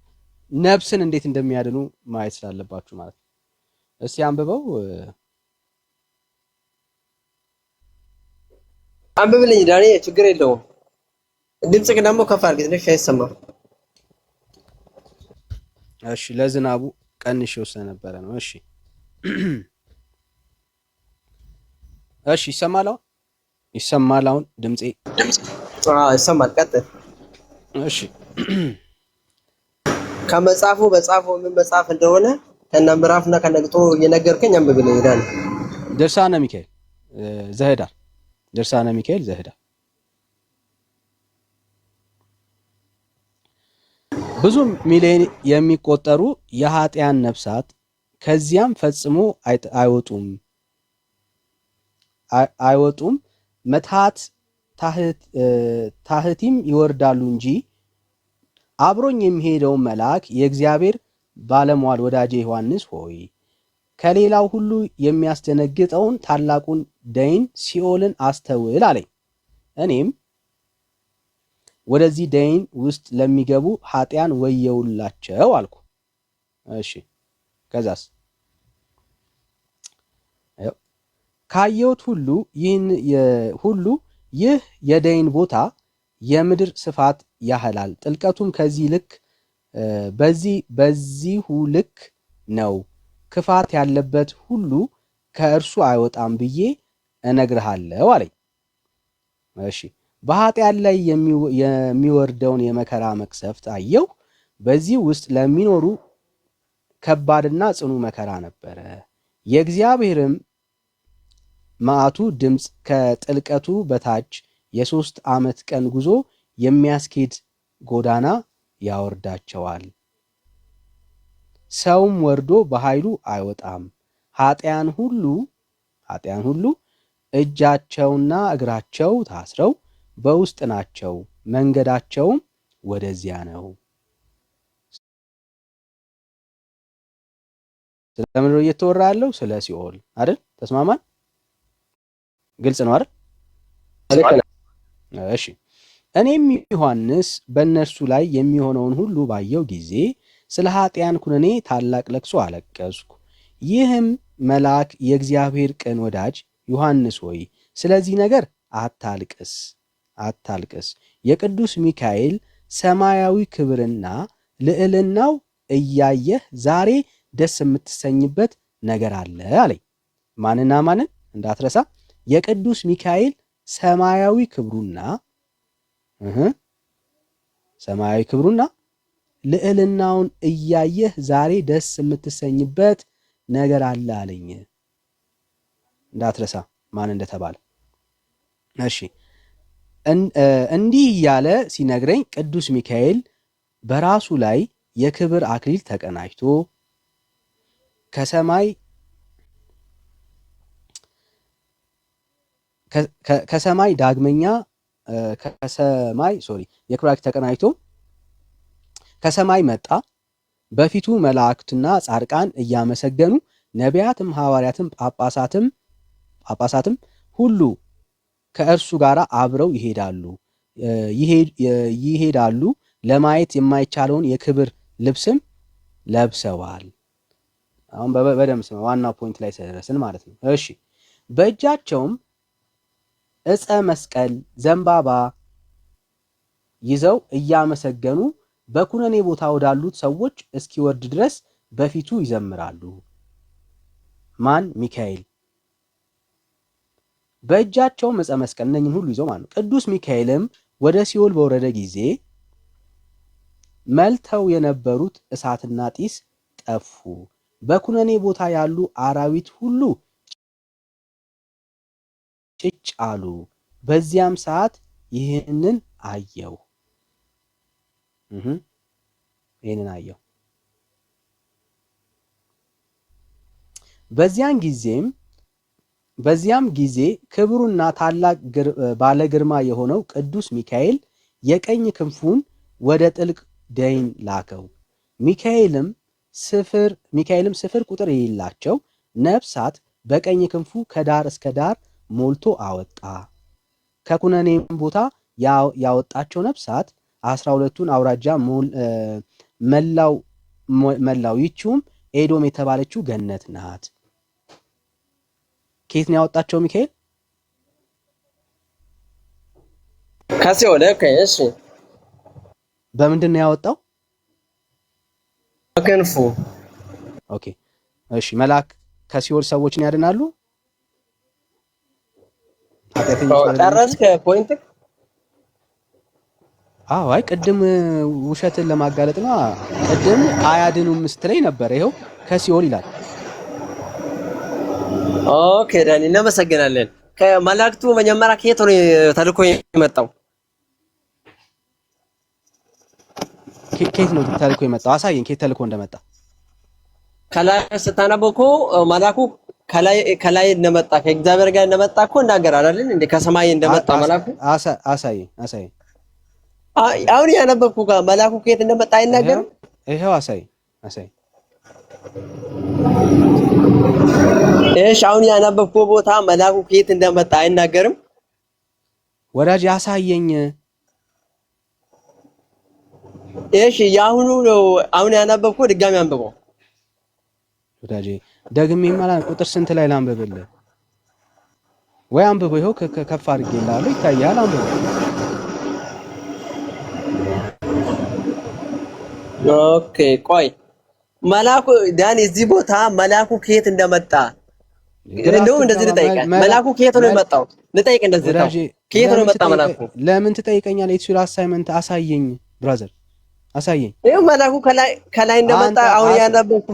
Speaker 1: ነፍስን እንዴት እንደሚያድኑ ማየት ስላለባችሁ ማለት ነው። እስቲ አንብበው።
Speaker 3: አንብብልኝ ዳኒ፣ ችግር የለውም። ድምጽህ ደግሞ ከፍ አድርገህ ትንሽ አይሰማም።
Speaker 1: እሺ ለዝናቡ ቀንሼው ስለነበረ ነው። እሺ እሺ ይሰማል አሁን ድምጼ?
Speaker 3: ይሰማል። ቀጥል።
Speaker 1: እሺ
Speaker 3: ከመጽሐፉ በጻፈው ምን መጽሐፍ እንደሆነ ከነ ምዕራፍና ከነቅጦ እየነገርከኝ አንብብልኝ ዳኒ።
Speaker 1: ድርሳነ ሚካኤል ዘህዳር ብዙ ሚሊዮን የሚቆጠሩ የኃጢያን ነፍሳት ከዚያም ፈጽሞ አይወጡም። መታት ታህቲም ይወርዳሉ እንጂ አብሮኝ የሚሄደውን መልአክ የእግዚአብሔር ባለሟል ወዳጄ ዮሐንስ ሆይ ከሌላው ሁሉ የሚያስደነግጠውን ታላቁን ደይን ሲኦልን አስተውል አለኝ። እኔም ወደዚህ ደይን ውስጥ ለሚገቡ ኃጢያን ወየውላቸው አልኩ። እሺ ከዛስ ካየሁት ሁሉ ይህ የደይን ቦታ የምድር ስፋት ያህላል፣ ጥልቀቱም ከዚህ ልክ በዚሁ ልክ ነው። ክፋት ያለበት ሁሉ ከእርሱ አይወጣም ብዬ እነግርሃለሁ አለኝ። እሺ በኃጢአን ላይ የሚወርደውን የመከራ መቅሰፍት አየሁ። በዚህ ውስጥ ለሚኖሩ ከባድና ጽኑ መከራ ነበረ። የእግዚአብሔርም መዓቱ ድምፅ ከጥልቀቱ በታች የ3 ዓመት ቀን ጉዞ የሚያስኬድ ጎዳና ያወርዳቸዋል። ሰውም ወርዶ በኃይሉ አይወጣም። ኃጢያን ሁሉ እጃቸውና እግራቸው ታስረው በውስጥ ናቸው፣ መንገዳቸውም ወደዚያ ነው። ስለምንድነው እየተወራ ያለው? ስለ ሲኦል አይደል? ተስማማን? ግልጽ ነው አይደል? እሺ እኔም ዮሐንስ በእነርሱ ላይ የሚሆነውን ሁሉ ባየው ጊዜ ስለ ኃጢያን ኩነኔ ታላቅ ለቅሶ አለቀስኩ። ይህም መልአክ የእግዚአብሔር ቅን ወዳጅ ዮሐንስ ሆይ ስለዚህ ነገር አታልቅስ። የቅዱስ ሚካኤል ሰማያዊ ክብርና ልዕልናው እያየህ ዛሬ ደስ የምትሰኝበት ነገር አለ አለኝ። ማንና ማንን እንዳትረሳ? የቅዱስ ሚካኤል ሰማያዊ ክብሩና ልዕልናውን እያየህ ዛሬ ደስ የምትሰኝበት ነገር አለ አለኝ። እንዳትረሳ ማን እንደተባለ። እሺ እንዲህ እያለ ሲነግረኝ ቅዱስ ሚካኤል በራሱ ላይ የክብር አክሊል ተቀናጅቶ ከሰማይ ዳግመኛ የክብር አክሊል ተቀናጅቶ ከሰማይ መጣ። በፊቱ መላእክትና ጻድቃን እያመሰገኑ ነቢያትም ሐዋርያትም ጳጳሳትም ሁሉ ከእርሱ ጋር አብረው ይሄዳሉ። ለማየት የማይቻለውን የክብር ልብስም ለብሰዋል። አሁን በደምብ ስማ፣ ዋናው ፖይንት ላይ ስለደረስን ማለት ነው። እሺ በእጃቸውም ዕፀ መስቀል ዘንባባ ይዘው እያመሰገኑ በኩነኔ ቦታ ወዳሉት ሰዎች እስኪወርድ ድረስ በፊቱ ይዘምራሉ። ማን? ሚካኤል። በእጃቸውም ዕፀ መስቀል እነኝን ሁሉ ይዘው ማለት ነው። ቅዱስ ሚካኤልም ወደ ሲኦል በወረደ ጊዜ መልተው የነበሩት እሳትና ጢስ ጠፉ። በኩነኔ ቦታ ያሉ አራዊት ሁሉ ጭጭ አሉ። በዚያም ሰዓት ይህንን አየው። በዚያም ጊዜ ክብሩና ታላቅ ባለ ግርማ የሆነው ቅዱስ ሚካኤል የቀኝ ክንፉን ወደ ጥልቅ ደይን ላከው። ሚካኤልም ስፍር ቁጥር የሌላቸው ነፍሳት በቀኝ ክንፉ ከዳር እስከ ዳር ሞልቶ አወጣ። ከኩነኔም ቦታ ያወጣቸው ነፍሳት 12ቱን አውራጃ መላው። ይችውም ኤዶም የተባለችው ገነት ናት። ከየት ነው ያወጣቸው ሚካኤል?
Speaker 3: ከሲኦል። እሺ
Speaker 1: በምንድን ነው ያወጣው?
Speaker 3: በክንፉ።
Speaker 1: ኦኬ እሺ። መልአክ ከሲኦል ሰዎችን ያድናሉ?
Speaker 3: ጨረስክ ፖይንት?
Speaker 1: አዎ። አይ ቅድም ውሸትን ለማጋለጥ ነው። ቅድም አያድኑም ስትለኝ ነበር። ይኸው ከሲኦል ይላል።
Speaker 3: ኦኬ ዳኒ እናመሰግናለን። ከመላእክቱ መጀመሪያ ከየት ነው ተልኮ የመጣው?
Speaker 1: ከየት ነው ተልኮ የመጣው? አሳየኝ ከየት ተልኮ እንደመጣ።
Speaker 3: ከላይ ስታነበው እኮ መላኩ ከላይ እንደመጣ ከእግዚአብሔር ጋር እንደመጣ እኮ እናገራል አይደል እንዴ? ከሰማይ እንደመጣ መላኩ
Speaker 1: አሳየኝ።
Speaker 3: አሁን ያነበብኩ ጋር መላኩ ከየት እንደመጣ አይናገርም?
Speaker 1: ይሄው አሳየኝ።
Speaker 3: እሺ አሁን ያነበብኩ ቦታ መላኩ ከየት እንደመጣ አይናገርም?
Speaker 1: ወዳጅ አሳየኝ።
Speaker 3: እሺ ያሁኑ ነው አሁን ያነበብኩ፣ ድጋሚ አንብበው
Speaker 1: ወዳጅ። ደግሜ ማለት ቁጥር ስንት ላይ ላንብብልህ? ወይ አንብበው። ይኸው ከፍ አድርጌልሃለሁ፣ ይታያል። አንብበው።
Speaker 3: ኦኬ ቆይ መላኩ ዳኒ እዚህ ቦታ መላኩ ከየት እንደመጣ እንደውም እንደዚህ ልጠይቀህ። መላኩ ከየት ነው የመጣው? ልጠይቅ እንደዚህ ነው። ከየት ነው የመጣ መላኩ?
Speaker 1: ለምን ትጠይቀኛለህ? ኢትሱል አሳይመንት አሳየኝ ብራዘር፣ አሳየኝ።
Speaker 3: ይኸው መላኩ ከላይ እንደመጣ አሁን ያነበብኩ።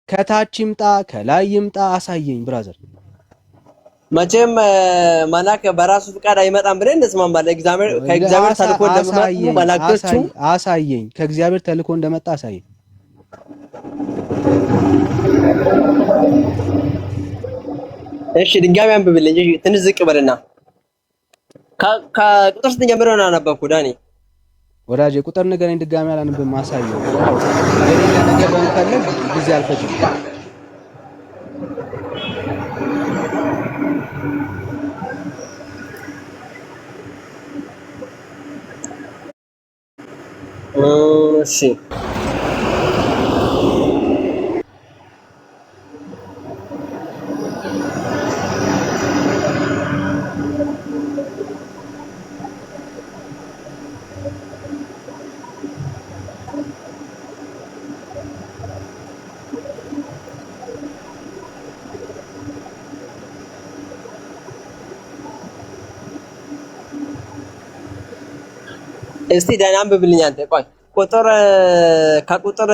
Speaker 1: ከታች ይምጣ ከላይ ይምጣ አሳየኝ ብራዘር።
Speaker 3: መቼም መላክ በራሱ ፍቃድ አይመጣም ብለን እንስማማለን። ከእግዚአብሔር ተልኮ እንደመጣ መላእክቶቹ
Speaker 1: አሳየኝ። ከእግዚአብሔር ተልኮ እንደመጣ አሳየኝ።
Speaker 3: እሺ ድጋሚ አንብብልኝ። ትንሽ ዝቅ በልና ከቁጥር ስንት ጀምሮ ነው ያነበብኩ ዳኒ?
Speaker 1: ወዳጄ ቁጥር ንገረኝ። ድጋሚ አላነብም። አሳየው። ለሌላ ነገር በመፈለግ ጊዜ አልፈጅም።
Speaker 3: እሺ እስቲ ዳን አንብብልኝ አንተ። ቆይ ቁጥር ከቁጥር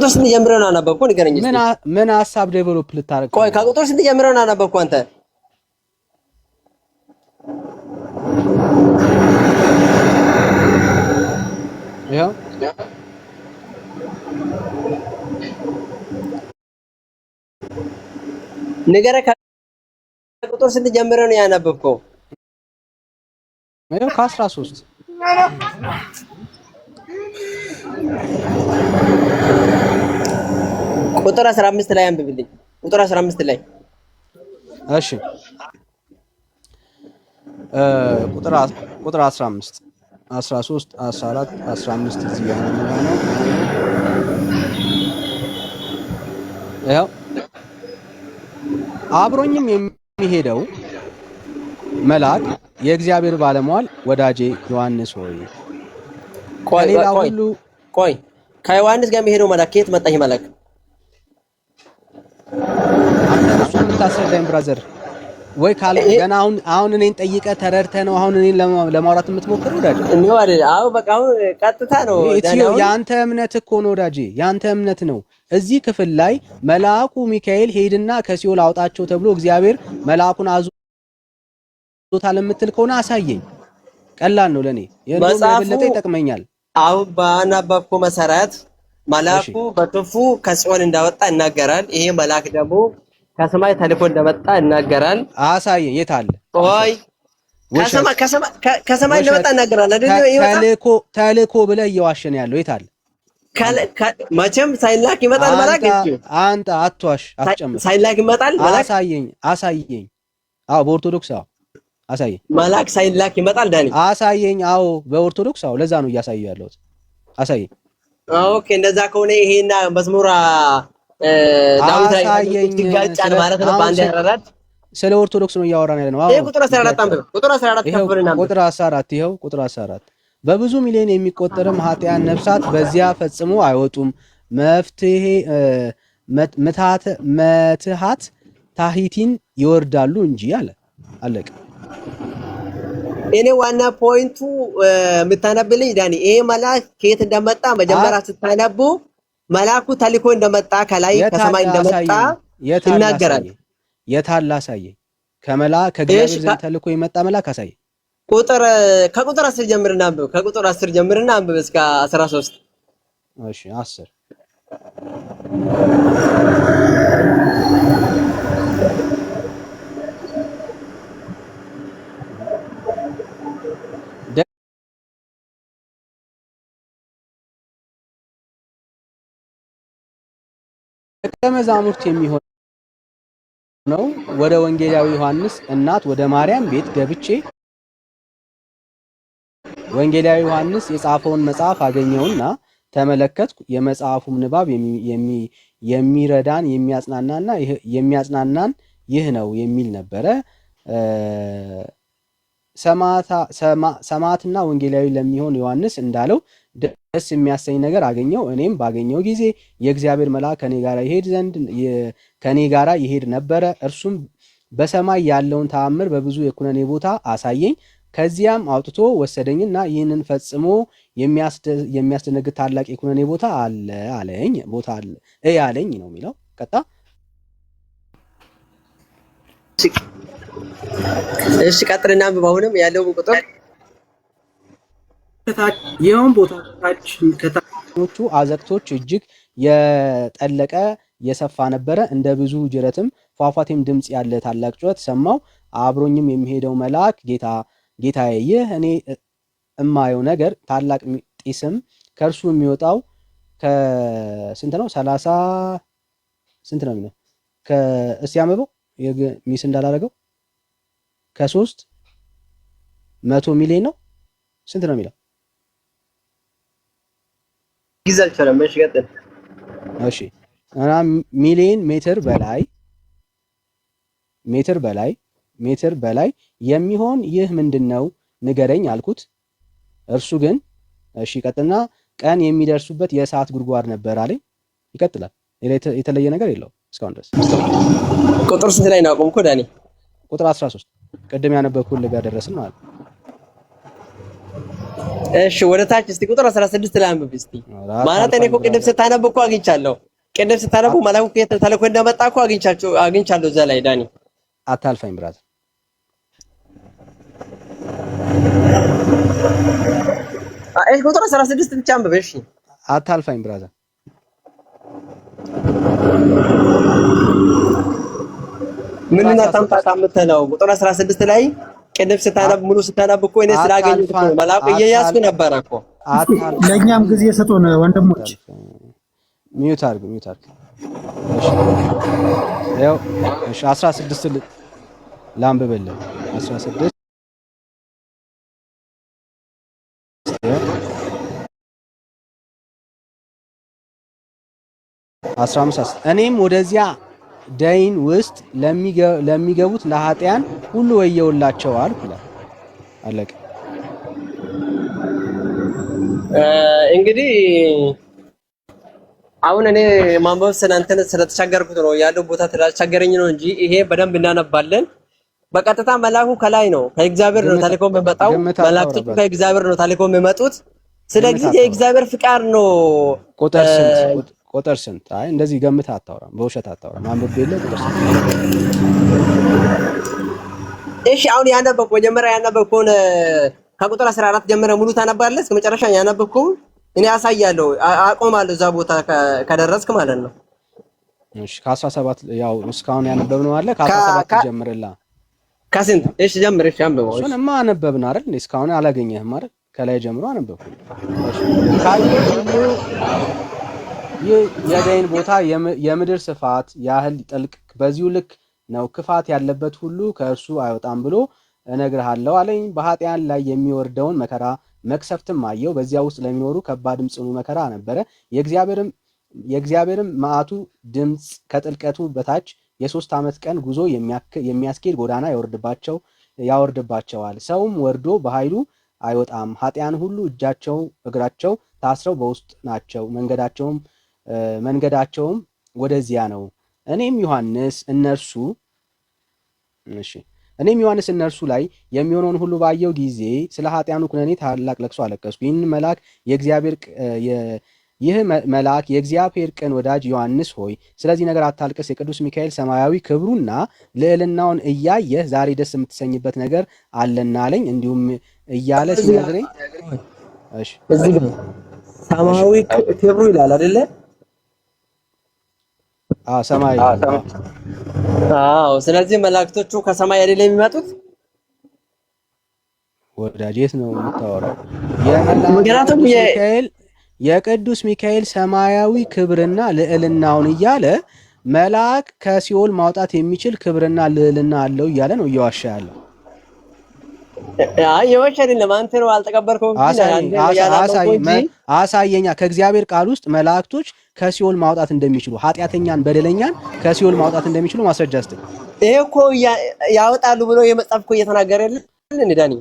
Speaker 3: ስንት ጀምረህ ነው አነበብኩ? ንገረኝ እስቲ።
Speaker 2: ምን ሐሳብ ዴቨሎፕ ልታረግ?
Speaker 3: ቆይ ከቁጥር ስንት ጀምረህ ነው አነበብኩ አንተ?
Speaker 2: ያው
Speaker 3: ንገረኝ፣ ከቁጥር ስንት ጀምረህ ነው ያነበብከው?
Speaker 2: ያው ከ13
Speaker 3: ቁጥር 15 ላይ አንብብልኝ። ቁጥር 15 ላይ
Speaker 2: እሺ፣ ቁጥር 15 13 14 15 እዚህ ጋር ነው። ያው አብሮኝም የሚሄደው መልአክ የእግዚአብሔር ባለሟል ወዳጄ ዮሐንስ ሆይ
Speaker 3: ቆይ ከዮሐንስ ጋር የሚሄደው መልአክ ከየት መጣ? ይሄ መልአክ
Speaker 2: አንተ እሱ የምታስረዳኝ ብራዘር ወይ ካለ ገና አሁን እኔን ጠይቀህ ተረድተህ ነው አሁን እኔን ለማውራት የምትሞክረው ወዳጄ?
Speaker 3: ነው አይደል? አዎ በቃ አሁን ቀጥታ ነው።
Speaker 2: ያንተ እምነት እኮ ነው ወዳጄ፣ ያንተ እምነት ነው። እዚህ ክፍል ላይ መልአኩ ሚካኤል ሄድና ከሲኦል አውጣቸው ተብሎ እግዚአብሔር መልአኩን አዞታል የምትል ከሆነ አሳየኝ። ቀላል ነው ለኔ፣ የበለጠ ይጠቅመኛል።
Speaker 3: አሁን ባነበብኩ መሰረት መልአኩ በክፉ ከሲኦል እንዳወጣ ይናገራል። ይሄ መልአክ ደግሞ ከሰማይ ተልኮ እንደመጣ ይናገራል።
Speaker 2: አሳየኝ። የት አለ?
Speaker 3: ቆይ ከሰማይ እንደመጣ ይናገራል አይደል?
Speaker 2: ተልኮ ብለህ እየዋሸን ያለው የት አለ?
Speaker 3: መቼም ሳይላክ ይመጣል መልአክ።
Speaker 2: አንተ አትዋሽ፣ አትጨምር።
Speaker 3: ሳይላክ ይመጣል መልአክ።
Speaker 2: አሳየኝ። አዎ በኦርቶዶክስ አዎ፣ አሳየኝ።
Speaker 3: መልአክ ሳይላክ ይመጣል ዳኒ?
Speaker 2: አሳየኝ። አዎ በኦርቶዶክስ አዎ፣ ለዛ ነው እያሳየሁ ያለሁት። አሳየኝ።
Speaker 3: ኦኬ፣ እንደዛ ከሆነ ይሄና መዝሙራ ዳዊት ላይ ይጋጫል ማለት ነው። በአንድ ያረዳድ
Speaker 2: ስለ ኦርቶዶክስ ነው እያወራን ያለነው። አዎ
Speaker 3: ይሄ ቁጥር 14 አንብብ። ቁጥር 14 ከፍልና
Speaker 2: ቁጥር 14 ይኸው ቁጥር 14 በብዙ ሚሊዮን የሚቆጠርም ኃጢያን ነፍሳት በዚያ ፈጽሞ አይወጡም፣ መትሃት ታሂቲን ይወርዳሉ እንጂ አለ። አለቀ።
Speaker 3: እኔ ዋና ፖይንቱ የምታነብልኝ ዳኒ፣ ይሄ መልአክ ከየት እንደመጣ መጀመሪያ ስታነቡ መልአኩ ተልኮ እንደመጣ ከላይ ከሰማይ እንደመጣ ይናገራል።
Speaker 2: የታለ አሳየኝ። ከእግዚአብሔር ዘንድ ተልኮ የመጣ መልአክ አሳየኝ።
Speaker 3: ከቁጥር 10 ጀምርና አንብብ። ከቁጥር 10 ጀምርና አንብብ እስከ 13።
Speaker 2: እሺ 10 ደቀ መዛሙርት የሚሆነው ወደ ወንጌላዊ ዮሐንስ እናት ወደ ማርያም ቤት ገብቼ ወንጌላዊ ዮሐንስ የጻፈውን መጽሐፍ አገኘውና ተመለከትኩ። የመጽሐፉም ንባብ የሚረዳን የሚያጽናናን ይህ ነው የሚል ነበረ። ሰማዕትና ወንጌላዊ ለሚሆን ዮሐንስ እንዳለው ደስ የሚያሰኝ ነገር አገኘው። እኔም ባገኘው ጊዜ የእግዚአብሔር መልአክ ከኔ ጋራ ይሄድ ነበረ። እርሱም በሰማይ ያለውን ተአምር በብዙ የኩነኔ ቦታ አሳየኝ። ከዚያም አውጥቶ ወሰደኝና ይህንን ፈጽሞ የሚያስደነግጥ ታላቅ የኩነኔ ቦታ አለ አለኝ። ቦታ አለ አለኝ ነው የሚለው። ቀጣ
Speaker 3: እሺ ቀጥልና አንብብ። አሁንም ያለው ቁጥር
Speaker 2: ይኸውም ቦታችን ከታችኞቹ አዘቅቶች እጅግ የጠለቀ የሰፋ ነበረ። እንደ ብዙ ጅረትም ፏፏቴም ድምፅ ያለ ታላቅ ጩኸት ሰማሁ። አብሮኝም የሚሄደው መልአክ ጌታዬ፣ ይህ እኔ እማየው ነገር ታላቅ ጢስም ከእርሱ የሚወጣው ከስንት ነው? 30 ስንት ነው የሚለው? እስቲ አንብበው ሚስ እንዳላረገው ከ300 ሚሊዮን ነው ስንት ነው የሚለው?
Speaker 3: ይዛል ቻለም። እሺ ቀጥል።
Speaker 2: እሺ እና ሚሊዮን ሜትር በላይ የሚሆን ይህ ምንድነው ንገረኝ አልኩት። እርሱ ግን እሺ ቀጥልና ቀን የሚደርሱበት የእሳት ጉድጓድ ነበር አለኝ። ይቀጥላል። የተለየ ነገር የለውም እስካሁን ድረስ።
Speaker 3: ቁጥር ስንት ላይ ነው አቆምኩ ዳኒ?
Speaker 1: ቁጥር 13 ቅድም ያነበብኩልህ ጋር ደረስን ማለት ነው።
Speaker 3: እሺ ወደ ታች እስቲ ቁጥር 16 ላይ አንብብ እስቲ። ማለት እኔ እኮ ቅድም ስታነብ እኮ አግኝቻለሁ። ቅድም ስታነቡ መላኩ ከየት ተልኮ እንደመጣ እኮ አግኝቻለሁ እዛ ላይ ዳኒ።
Speaker 1: አታልፈኝ ብራዘር።
Speaker 3: እሺ ቁጥር 16 ብቻ አንብብ። እሺ
Speaker 1: አታልፈኝ ብራዘር።
Speaker 3: ምን እና ታምጣታ የምትለው ቁጥር 16 ላይ ቅድም ስታነብ ሙሉ ስታነብ እኮ እኔ ስላገኘሁት እኮ መላኩ እየያዝኩ ነበር እኮ።
Speaker 4: ለኛም ጊዜ ሰጡን ወንድሞች።
Speaker 1: ሚዩት አድርግ። ያው እሺ 16 ላንብብልህ 16 15 እኔም ወደዚያ ደይን ውስጥ ለሚገቡት ለኃጢያን ሁሉ ወየውላቸው አልኩ ይላል። አለቀ።
Speaker 3: እንግዲህ አሁን እኔ ማንበብ ስለተቸገርኩት ነው ያለው ቦታ ተቸገረኝ ነው እንጂ ይሄ በደንብ እናነባለን። በቀጥታ መላኩ ከላይ ነው ከእግዚአብሔር ነው ተልኮ የሚመጣው። መላእክቶቹ ከእግዚአብሔር ነው ተልኮ የሚመጡት። ስለዚህ የእግዚአብሔር ፍቃድ ነው።
Speaker 1: ቁጥር ስንት? አይ እንደዚህ ገምተህ አታውራም፣ በውሸት አታውራም። ማንበብ የለ ቁጥር ስንት?
Speaker 3: እሺ አሁን ያነበብከው መጀመሪያ ያነበብከውን ከቁጥር 14 ጀምረህ ሙሉ ታነባለህ እስከ መጨረሻ ያነበብከውን እኔ አሳያለሁ። አቆማለሁ እዛ ቦታ ከደረስክ ማለት ነው።
Speaker 1: እሺ ከ17 ያው እስካሁን ያነበብነው አለ። ከ17 ጀምርላ።
Speaker 3: ከስንት? እሺ ጀምር። እሺ አንብበው።
Speaker 1: እሱንማ አነበብን አይደል? እስካሁን አላገኘህም አይደል? ከላይ ጀምሮ አነበብኩ። ይህ የደይን ቦታ የምድር ስፋት ያህል ጥልቅ በዚሁ ልክ ነው። ክፋት ያለበት ሁሉ ከእርሱ አይወጣም ብሎ እነግርሃለሁ አለኝ። በኃጢያን ላይ የሚወርደውን መከራ መቅሰፍትም አየው። በዚያ ውስጥ ለሚኖሩ ከባድም ጽኑ መከራ ነበረ። የእግዚአብሔርም መዓቱ ድምፅ ከጥልቀቱ በታች የ3 ዓመት ቀን ጉዞ የሚያስኬድ ጎዳና ያወርድባቸዋል። ሰውም ወርዶ በኃይሉ አይወጣም። ኃጢያን ሁሉ እጃቸው እግራቸው ታስረው በውስጥ ናቸው። መንገዳቸውም ወደዚያ ነው። እኔም ዮሐንስ እነርሱ ላይ የሚሆነውን ሁሉ ባየው ጊዜ ስለ ኃጢያኑ ኩነኔ ታላቅ ለቅሶ አለቀስኩ። ይህ መልአክ የእግዚአብሔር ቅን ወዳጅ ዮሐንስ ሆይ ስለዚህ ነገር አታልቅስ። የቅዱስ ሚካኤል ሰማያዊ ክብሩና ልዕልናውን እያየህ ዛሬ ደስ የምትሰኝበት ነገር አለና አለኝ። እንዲሁም እያለ ሲነግረኝ እሺ
Speaker 3: እዚህ ጋር ሰማያዊ ክብሩ ይላል አይደለ?
Speaker 1: ሰማይ።
Speaker 3: ስለዚህ መላእክቶቹ ከሰማይ አይደለ የሚመጡት?
Speaker 1: ወዳጄት ነው የምታወራው። የቅዱስ ሚካኤል ሰማያዊ ክብርና ልዕልናውን እያለ መልአክ ከሲኦል ማውጣት የሚችል ክብርና ልዕልና አለው እያለ ነው እየዋሻ ያለው።
Speaker 3: የዋሻ አይደለም። አንተ ነው አልተቀበርከውም።
Speaker 1: አሳየኛ ከእግዚአብሔር ቃል ውስጥ መላእክቶች ከሲኦል ማውጣት እንደሚችሉ ኃጢአተኛን በደለኛን ከሲኦል ማውጣት እንደሚችሉ ማስረጃ አስተ
Speaker 3: ይሄ እኮ ያወጣሉ ብሎ የመጽሐፍ እኮ እየተናገረ አይደል ዳኒ?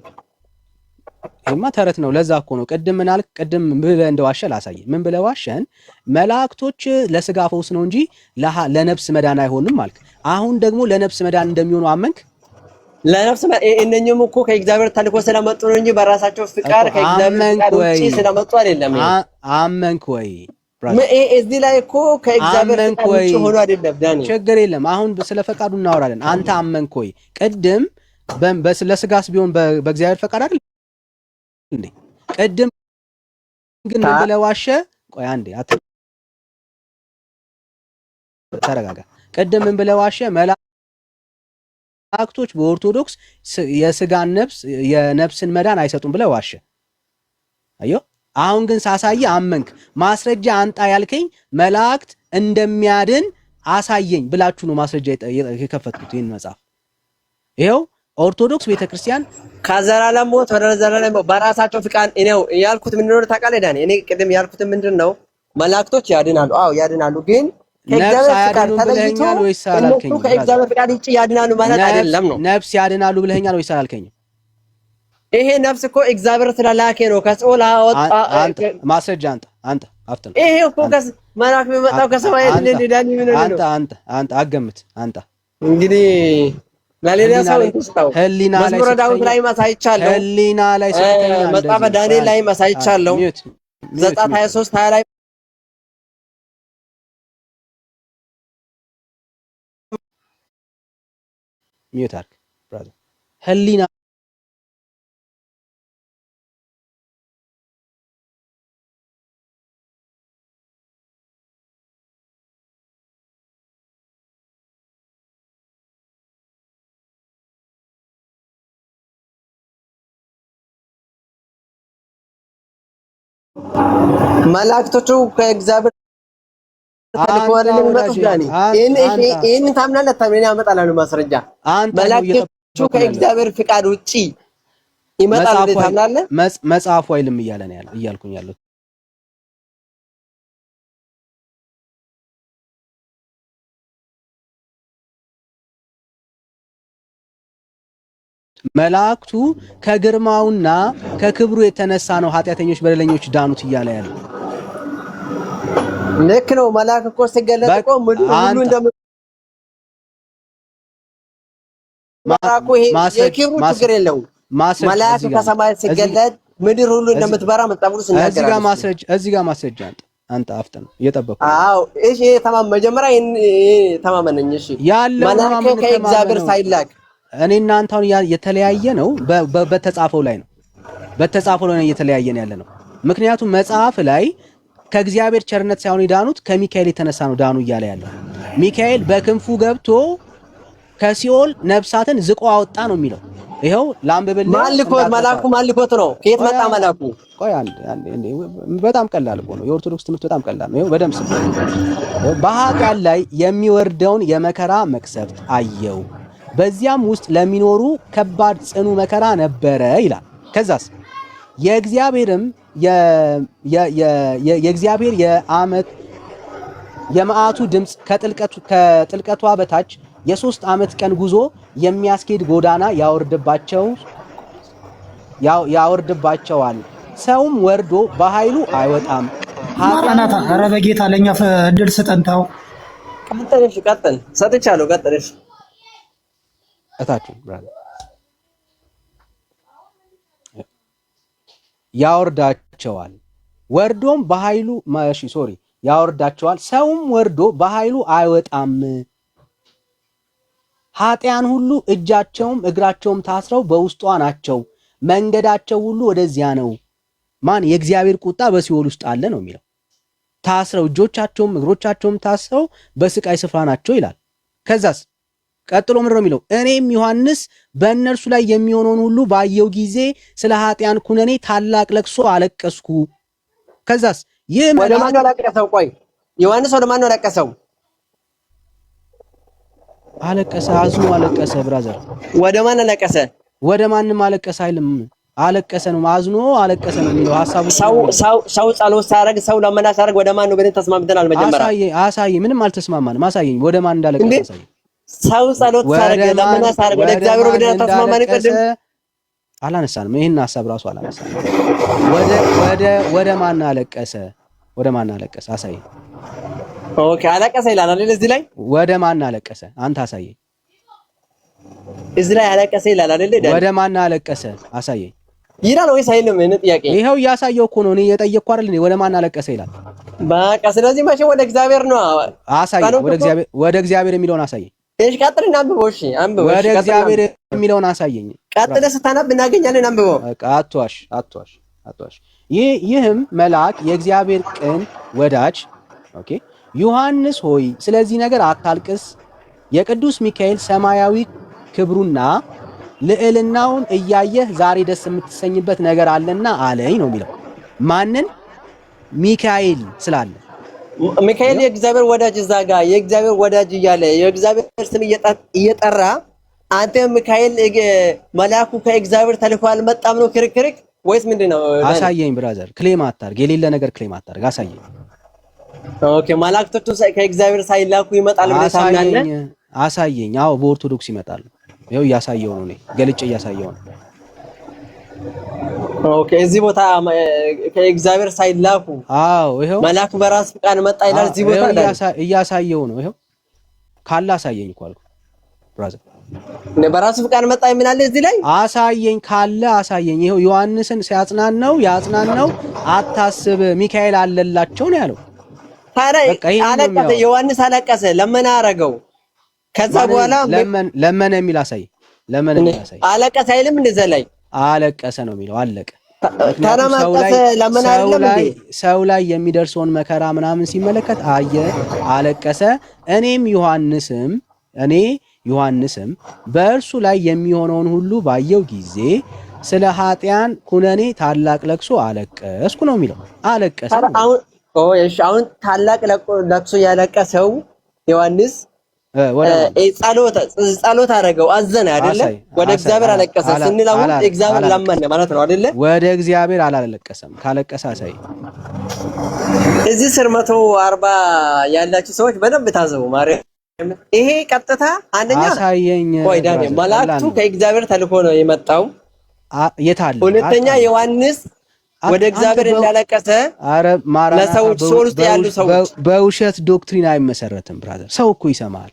Speaker 1: ይሄማ ተረት ነው። ለዛ እኮ ነው ቅድም ምን አልክ? ቅድም ብለህ እንደዋሸ ላሳየ። ምን ብለህ ዋሸን? መላእክቶች ለስጋ ፈውስ ነው እንጂ ለነፍስ መዳን አይሆንም አልክ። አሁን ደግሞ ለነፍስ መዳን እንደሚሆኑ አመንክ።
Speaker 3: ለነፍስ እነኚህም እኮ ከእግዚአብሔር ተልኮ ስለመጡ ነው እንጂ በራሳቸው ፍቃድ ከእግዚአብሔር ፍቃድ ውጪ ስለመጡ አይደለም።
Speaker 1: አመንክ ወይ?
Speaker 3: እዚህ ላይ እኮ ከእግዚአብሔር ፍቃድ ውጪ ሆኖ አይደለም ዳኒ።
Speaker 1: ችግር የለም። አሁን ስለ ፈቃዱ እናወራለን። አንተ አመንክ ወይ? ቅድም ለስጋስ ቢሆን በእግዚአብሔር ፈቃድ አይደል እንዴ? ቅድም ግን ምን ብለህ ዋሸ? ቆይ አንዴ ተረጋጋ። ቅድም ምን ብለህ ዋሸ? መላእክቶች በኦርቶዶክስ የስጋን ነፍስ የነፍስን መዳን አይሰጡም ብለህ ዋሸ። አዮ አሁን ግን ሳሳየ አመንክ። ማስረጃ አንጣ ያልከኝ መላእክት እንደሚያድን አሳየኝ ብላችሁ ነው ማስረጃ የከፈትኩት ይሄን መጽሐፍ። ይሄው ኦርቶዶክስ ቤተክርስቲያን
Speaker 3: ከዘላለም ሞት ወደ ዘላለም በራሳቸው ፍቃድ ነው ያልኩት። ምንድነው ታውቃለህ ዳኒ? እኔ ቅድም ያልኩት ምንድነው መላእክቶች ያድናሉ። አዎ ያድናሉ፣ ግን ከእግዚአብሔር ፍቃድ ተለይተው ወይስ አላልከኝም? ከእግዚአብሔር ፍቃድ ውጪ ያድናሉ ማለት አይደለም ነው።
Speaker 1: ነፍስ ያድናሉ ብለኸኛል ወይስ አላልከኝም?
Speaker 3: ይሄ ነፍስ እኮ እግዚአብሔር ስለላከ ነው ከሲኦል አወጣ።
Speaker 1: ማስረጃ አንተ አፍጥን።
Speaker 3: ይሄ እኮ መልአክ የሚመጣው ከሰማይ አይደል ዳኒ? ምን ነው
Speaker 1: አንተ አገምት። አንተ
Speaker 3: እንግዲህ ለሌላ ሰው እንስጣው። መዝሙረ ዳዊት ላይ ማሳይቻለሁ።
Speaker 1: ህሊና ላይ ስተኛ
Speaker 3: መጽሐፈ ዳንኤል ላይ ማሳይቻለሁ። ዘጸአት 23 20 ላይ
Speaker 1: ሚዩት አድርግ ብራዘር። ህሊና
Speaker 3: መላእክቶቹ ከእግዚአብሔር ተልከዋል የሚመጡት ዳኒ ይሄን ታምናለህ? ታምነህ ያመጣላሉ ማስረጃ። መላእክቶቹ ከእግዚአብሔር ፍቃድ ውጪ ይመጣሉ ታምናለህ?
Speaker 1: መጽሐፉ አይልም እያለ ነው እያልኩኝ ያለው። መላእክቱ ከግርማውና ከክብሩ የተነሳ ነው ኃጢአተኞች በደለኞች ዳኑት እያለ ያለው።
Speaker 3: ልክ ነው። መልአክ እኮ ሲገለጥ እኮ ሁሉ መልአኩ ይሄ የክብሩ ችግር የለውም። መልአክ ከሰማይ ሲገለጥ ምድር ሁሉ እንደምትበራ መጣብሩ ሲናገር
Speaker 1: እዚህ ጋር ማስረጃ አንተ አፍጠን እየጠበቁ።
Speaker 3: አዎ እሺ፣ መጀመሪያ ተማመነኝ። እሺ መልአክ ከእግዚአብሔር ሳይላክ
Speaker 1: እኔ እናንተ አሁን የተለያየ ነው። በተጻፈው ላይ ነው እየተለያየን ያለ ነው። ምክንያቱም መጽሐፍ ላይ ከእግዚአብሔር ቸርነት ሳይሆን የዳኑት ከሚካኤል የተነሳ ነው ዳኑ እያለ ያለው። ሚካኤል በክንፉ ገብቶ ከሲኦል ነፍሳትን ዝቆ አወጣ ነው የሚለው። ይኸው ላምብብል።
Speaker 3: መልአኩ ማልኮት ነው። ከየት መጣ መልአኩ?
Speaker 1: ቆይ በጣም ቀላል እኮ ነው። የኦርቶዶክስ ትምህርት በጣም ቀላል ነው። ይኸው በደምብ በኃጢአን ላይ የሚወርደውን የመከራ መቅሰፍት አየው፣ በዚያም ውስጥ ለሚኖሩ ከባድ ጽኑ መከራ ነበረ ይላል። ከዛስ የእግዚአብሔር የመዓቱ ድምፅ ከጥልቀቷ በታች የ3 ዓመት ቀን ጉዞ የሚያስኬድ ጎዳና ያወርድባቸዋል። ሰውም ወርዶ በኃይሉ አይወጣም።
Speaker 4: ማራናታ ኧረ በጌታ ለኛ እድል ስጠንታው
Speaker 3: ቀጥል ሰጥቻለሁ። ቀጥልሽ
Speaker 1: እታችሁ ብራዘር ያወርዳቸዋል ወርዶም በኃይሉ ያወርዳቸዋል። ሰውም ወርዶ በኃይሉ አይወጣም። ኃጢያን ሁሉ እጃቸውም እግራቸውም ታስረው በውስጧ ናቸው። መንገዳቸው ሁሉ ወደዚያ ነው። ማን? የእግዚአብሔር ቁጣ በሲኦል ውስጥ አለ ነው የሚለው። ታስረው እጆቻቸውም እግሮቻቸውም ታስረው በስቃይ ስፍራ ናቸው ይላል። ከዛስ ቀጥሎ ምንድን ነው የሚለው? እኔም ዮሐንስ በእነርሱ ላይ የሚሆነውን ሁሉ ባየው ጊዜ ስለ ኃጢያን ኩነኔ ታላቅ ለቅሶ አለቀስኩ። ከዛስ ይህ
Speaker 3: ወደ ማን አለቀሰው? ቆይ ዮሐንስ ወደ ማን አለቀሰው?
Speaker 1: አለቀሰ፣ አዝኖ አለቀሰ። ብራዘር
Speaker 3: ወደ ማን አለቀሰ?
Speaker 1: ወደ ማንም አለቀሰ አይልም። አለቀሰ ነው፣ አዝኖ አለቀሰ ነው የሚለው ሐሳቡ።
Speaker 3: ሰው ጸሎት ሳረግ ሰው ለመና ሳረግ ወደ ማን ነው ብለን ተስማምተናል። መጀመሪያ
Speaker 1: አሳየኝ። ምንም አልተስማማንም። አሳየኝ፣ ወደ ማን እንዳለቀሰ አሳየኝ።
Speaker 3: ሰው ጸሎት ሳረግ ለመና ሳረግ ወደ እግዚአብሔር ብለን ተስማማን። ቀደም
Speaker 1: አላነሳንም። ይሄን ሐሳብ ራሱ አላነሳንም። ወደ ማን አለቀሰ? ወደ ማን አለቀሰ? አሳየኝ።
Speaker 3: ኦኬ አለቀሰ ይላል አይደል? እዚህ ላይ
Speaker 1: ወደ ማን አለቀሰ? አንተ አሳየኝ።
Speaker 3: እዚህ ላይ አለቀሰ ይላል አይደል?
Speaker 1: ወደ ማን አለቀሰ? አሳየኝ
Speaker 3: ይላል ወይስ አይልም? እኔ ጥያቄ
Speaker 1: ይሄው እያሳየው እኮ ነው። እኔ እየጠየቅኩ አይደል? ወደ ማን አለቀሰ ይላል።
Speaker 3: በቃ ስለዚህ መቼ ወደ እግዚአብሔር ነው።
Speaker 1: አሳየኝ። ወደ እግዚአብሔር የሚለውን አሳየኝ።
Speaker 3: እሺ ቀጥልና አንብበው። እሺ አንብበው።
Speaker 1: ወደ እግዚአብሔር የሚለውን አሳየኝ።
Speaker 3: ቀጥለ ስታነብ እናገኛለን። አንብበው።
Speaker 1: በቃ አትዋሽ። ይህም መልአክ የእግዚአብሔር ቅን ወዳጅ ዮሐንስ ሆይ ስለዚህ ነገር አታልቅስ፣ የቅዱስ ሚካኤል ሰማያዊ ክብሩና ልዕልናውን እያየህ ዛሬ ደስ የምትሰኝበት ነገር አለና አለኝ ነው የሚለው። ማንን? ሚካኤል ስላለ
Speaker 3: ሚካኤል የእግዚአብሔር ወዳጅ፣ እዛ ጋ የእግዚአብሔር ወዳጅ እያለ የእግዚአብሔር ስም እየጠራ አንተ ሚካኤል መልአኩ ከእግዚአብሔር ተልኮ አልመጣም ነው ክርክርክ ወይስ ምንድነው?
Speaker 1: አሳየኝ ብራዘር። ክሌም አታርግ፣ የሌለ ነገር ክሌም አታርግ። አሳየኝ።
Speaker 3: ኦኬ መላእክቶቹ ከእግዚአብሔር ሳይላኩ ይመጣሉ ብለህ ታምናለህ?
Speaker 1: አሳየኝ። አዎ በኦርቶዶክስ ይመጣሉ። ይኸው እያሳየው ነው፣ እኔ ገልጬ እያሳየው ነው።
Speaker 3: ኦኬ እዚህ ቦታ ከእግዚአብሔር ሳይላኩ
Speaker 1: ይኸው
Speaker 3: መልአክ በራስ ፍቃድ መጣ ይላል። እዚህ ቦታ
Speaker 1: እያሳየው ነው። ይኸው ካለ አሳየኝ እኮ አልኩ ብራዘር።
Speaker 3: በራሱ ፍቃድ መጣ የሚላል እዚህ ላይ
Speaker 1: አሳየኝ ካለ አሳየኝ። ይሄው ዮሐንስን ሲያጽናናው አታስብ ሚካኤል አለላቸው ነው ያለው።
Speaker 3: ታዲያ አለቀሰ፣ ዮሐንስ አለቀሰ፣ ለምን አረገው? ከዛ በኋላ
Speaker 1: ለመነ የሚል አሳይ፣ ለመነ የሚል አሳይ።
Speaker 3: አለቀሰ አይልም እንደዛ ላይ
Speaker 1: አለቀሰ ነው የሚለው። አለቀ።
Speaker 3: ተረማቀሰ ለምን አይደለም እንዴ?
Speaker 1: ሰው ላይ የሚደርሰውን መከራ ምናምን ሲመለከት አየ፣ አለቀሰ። እኔ ዮሐንስም በእርሱ ላይ የሚሆነውን ሁሉ ባየው ጊዜ ስለ ኃጢያን ኩነኔ ታላቅ ለቅሶ አለቀስኩ ነው የሚለው። አለቀሰ።
Speaker 3: አሁን ታላቅ ለቅሶ ያለቀሰው ዮሐንስ ጸሎት አደረገው፣ አዘነ አይደለ? ወደ እግዚአብሔር አለቀሰ ስንል አሁን እግዚአብሔር ለመነ ማለት ነው አይደለ?
Speaker 1: ወደ እግዚአብሔር አላለቀሰም። ካለቀሰ አሳይ።
Speaker 3: እዚህ ስር 140 ያላችሁ ሰዎች በደንብ ታዘቡ። ማርያም ይሄ ቀጥታ አንደኛ
Speaker 1: አሳየኝ።
Speaker 3: ቆይ ዳንኤል መላእክቱ ከእግዚአብሔር ተልኮ ነው የመጣው።
Speaker 1: የታለ?
Speaker 3: ሁለተኛ ዮሐንስ ወደ እግዚአብሔር እንዳለቀሰ ለሰዎች ሶል ውስጥ ያሉ ሰዎች
Speaker 1: በውሸት ዶክትሪን አይመሰረትም። ብራዘር ሰው እኮ ይሰማል።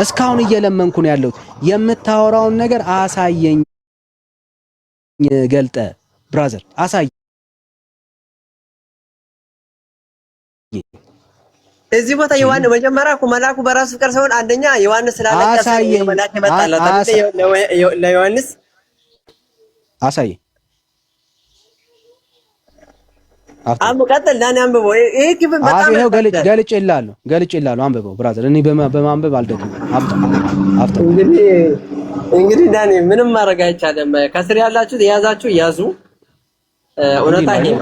Speaker 1: እስካሁን እየለመንኩ ነው ያለሁት። የምታወራውን ነገር አሳየኝ፣ ገልጠ ብራዘር አሳየኝ።
Speaker 3: እዚህ ቦታ ዮሐንስ መጀመሪያ እኮ መልአኩ በራሱ ፍቅር ሳይሆን አንደኛ ዮሐንስ ስላለቀሰ መልአክ የመጣለት ለዮሐንስ
Speaker 1: አሳየኝ።
Speaker 3: ቀጥል ዳኒ አንብበው። ይሄ ክፍል በጣም
Speaker 1: ይሄው ገልጬልሃለሁ አንብበው ብራዘር። እኔ በማንበብ አልደግም። አፍታ
Speaker 3: እንግዲህ ዳኒ ምንም ማድረግ አይቻልም። ከስር ያላችሁት የያዛችሁ ያዙ። እውነታ ይሄ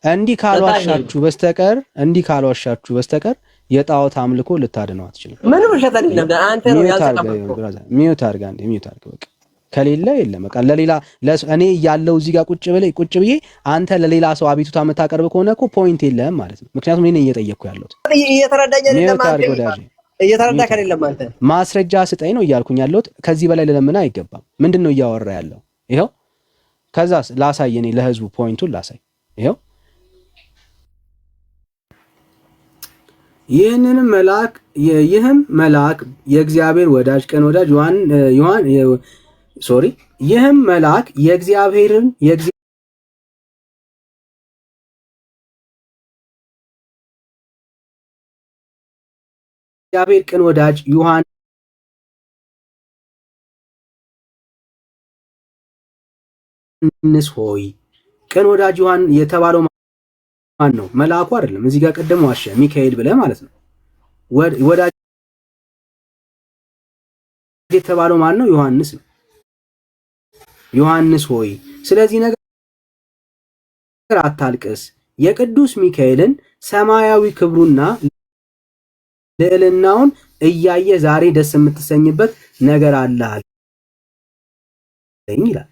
Speaker 1: እንዲህ ካልዋሻችሁ በስተቀር የጣዖት አምልኮ ልታድነው አትችልም።
Speaker 3: ምንም ውሸት አይደለም። አንተ ነው ያልተቀበልከው።
Speaker 1: ሚዩት አድርጋ በቃ ከሌለ የለም። በቃ ለሌላ እኔ ያለው እዚህ ጋር ቁጭ ብዬ አንተ ለሌላ ሰው አቤቱታ የምታቀርብ ከሆነ እኮ ፖይንት የለም ማለት ነው። ምክንያቱም እኔ እየጠየቅኩ ያለሁት
Speaker 3: እየተረዳህ አይደለም። አንተ
Speaker 1: ማስረጃ ስጠኝ ነው እያልኩኝ ያለሁት። ከዚህ በላይ ለምን አይገባም። ምንድን ነው እያወራ ያለው? ይኸው ከዛስ ላሳይ፣ እኔ ለህዝቡ ፖይንቱን ላሳይ። ይኸው ይህም መልአክ የእግዚአብሔር ወዳጅ ቀን ወዳጅ ይህም መልአክ የእግዚአብሔር ቅን ወዳጅ ዮሐንስ ሆይ። ቅን ወዳጅ ዮሐንስ የተባለው ማን ነው? መልአኩ አይደለም። እዚህ ጋር ቀደም ዋሸ ሚካኤል ብለህ ማለት ነው። ወዳጅ የተባለው ማን ነው? ዮሐንስ ነው። ዮሐንስ ሆይ ስለዚህ ነገር አታልቅስ፣ የቅዱስ ሚካኤልን ሰማያዊ ክብሩና ልዕልናውን እያየ ዛሬ ደስ የምትሰኝበት ነገር አለ ይላል።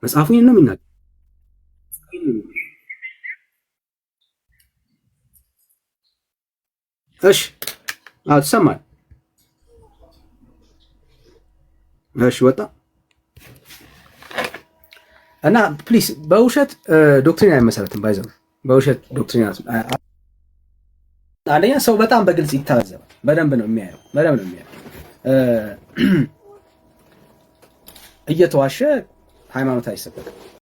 Speaker 1: መጽሐፉ ይሄን ነው የሚናገር። እሺ አትሰማኝ። እሺ ወጣ እና ፕሊስ በውሸት ዶክትሪን አይመሰረትም። ባይዘው በውሸት ዶክትሪን አንደኛ ሰው በጣም በግልጽ ይታዘባል። በደንብ ነው የሚያየው። እየተዋሸ ሃይማኖት አይሰበክም።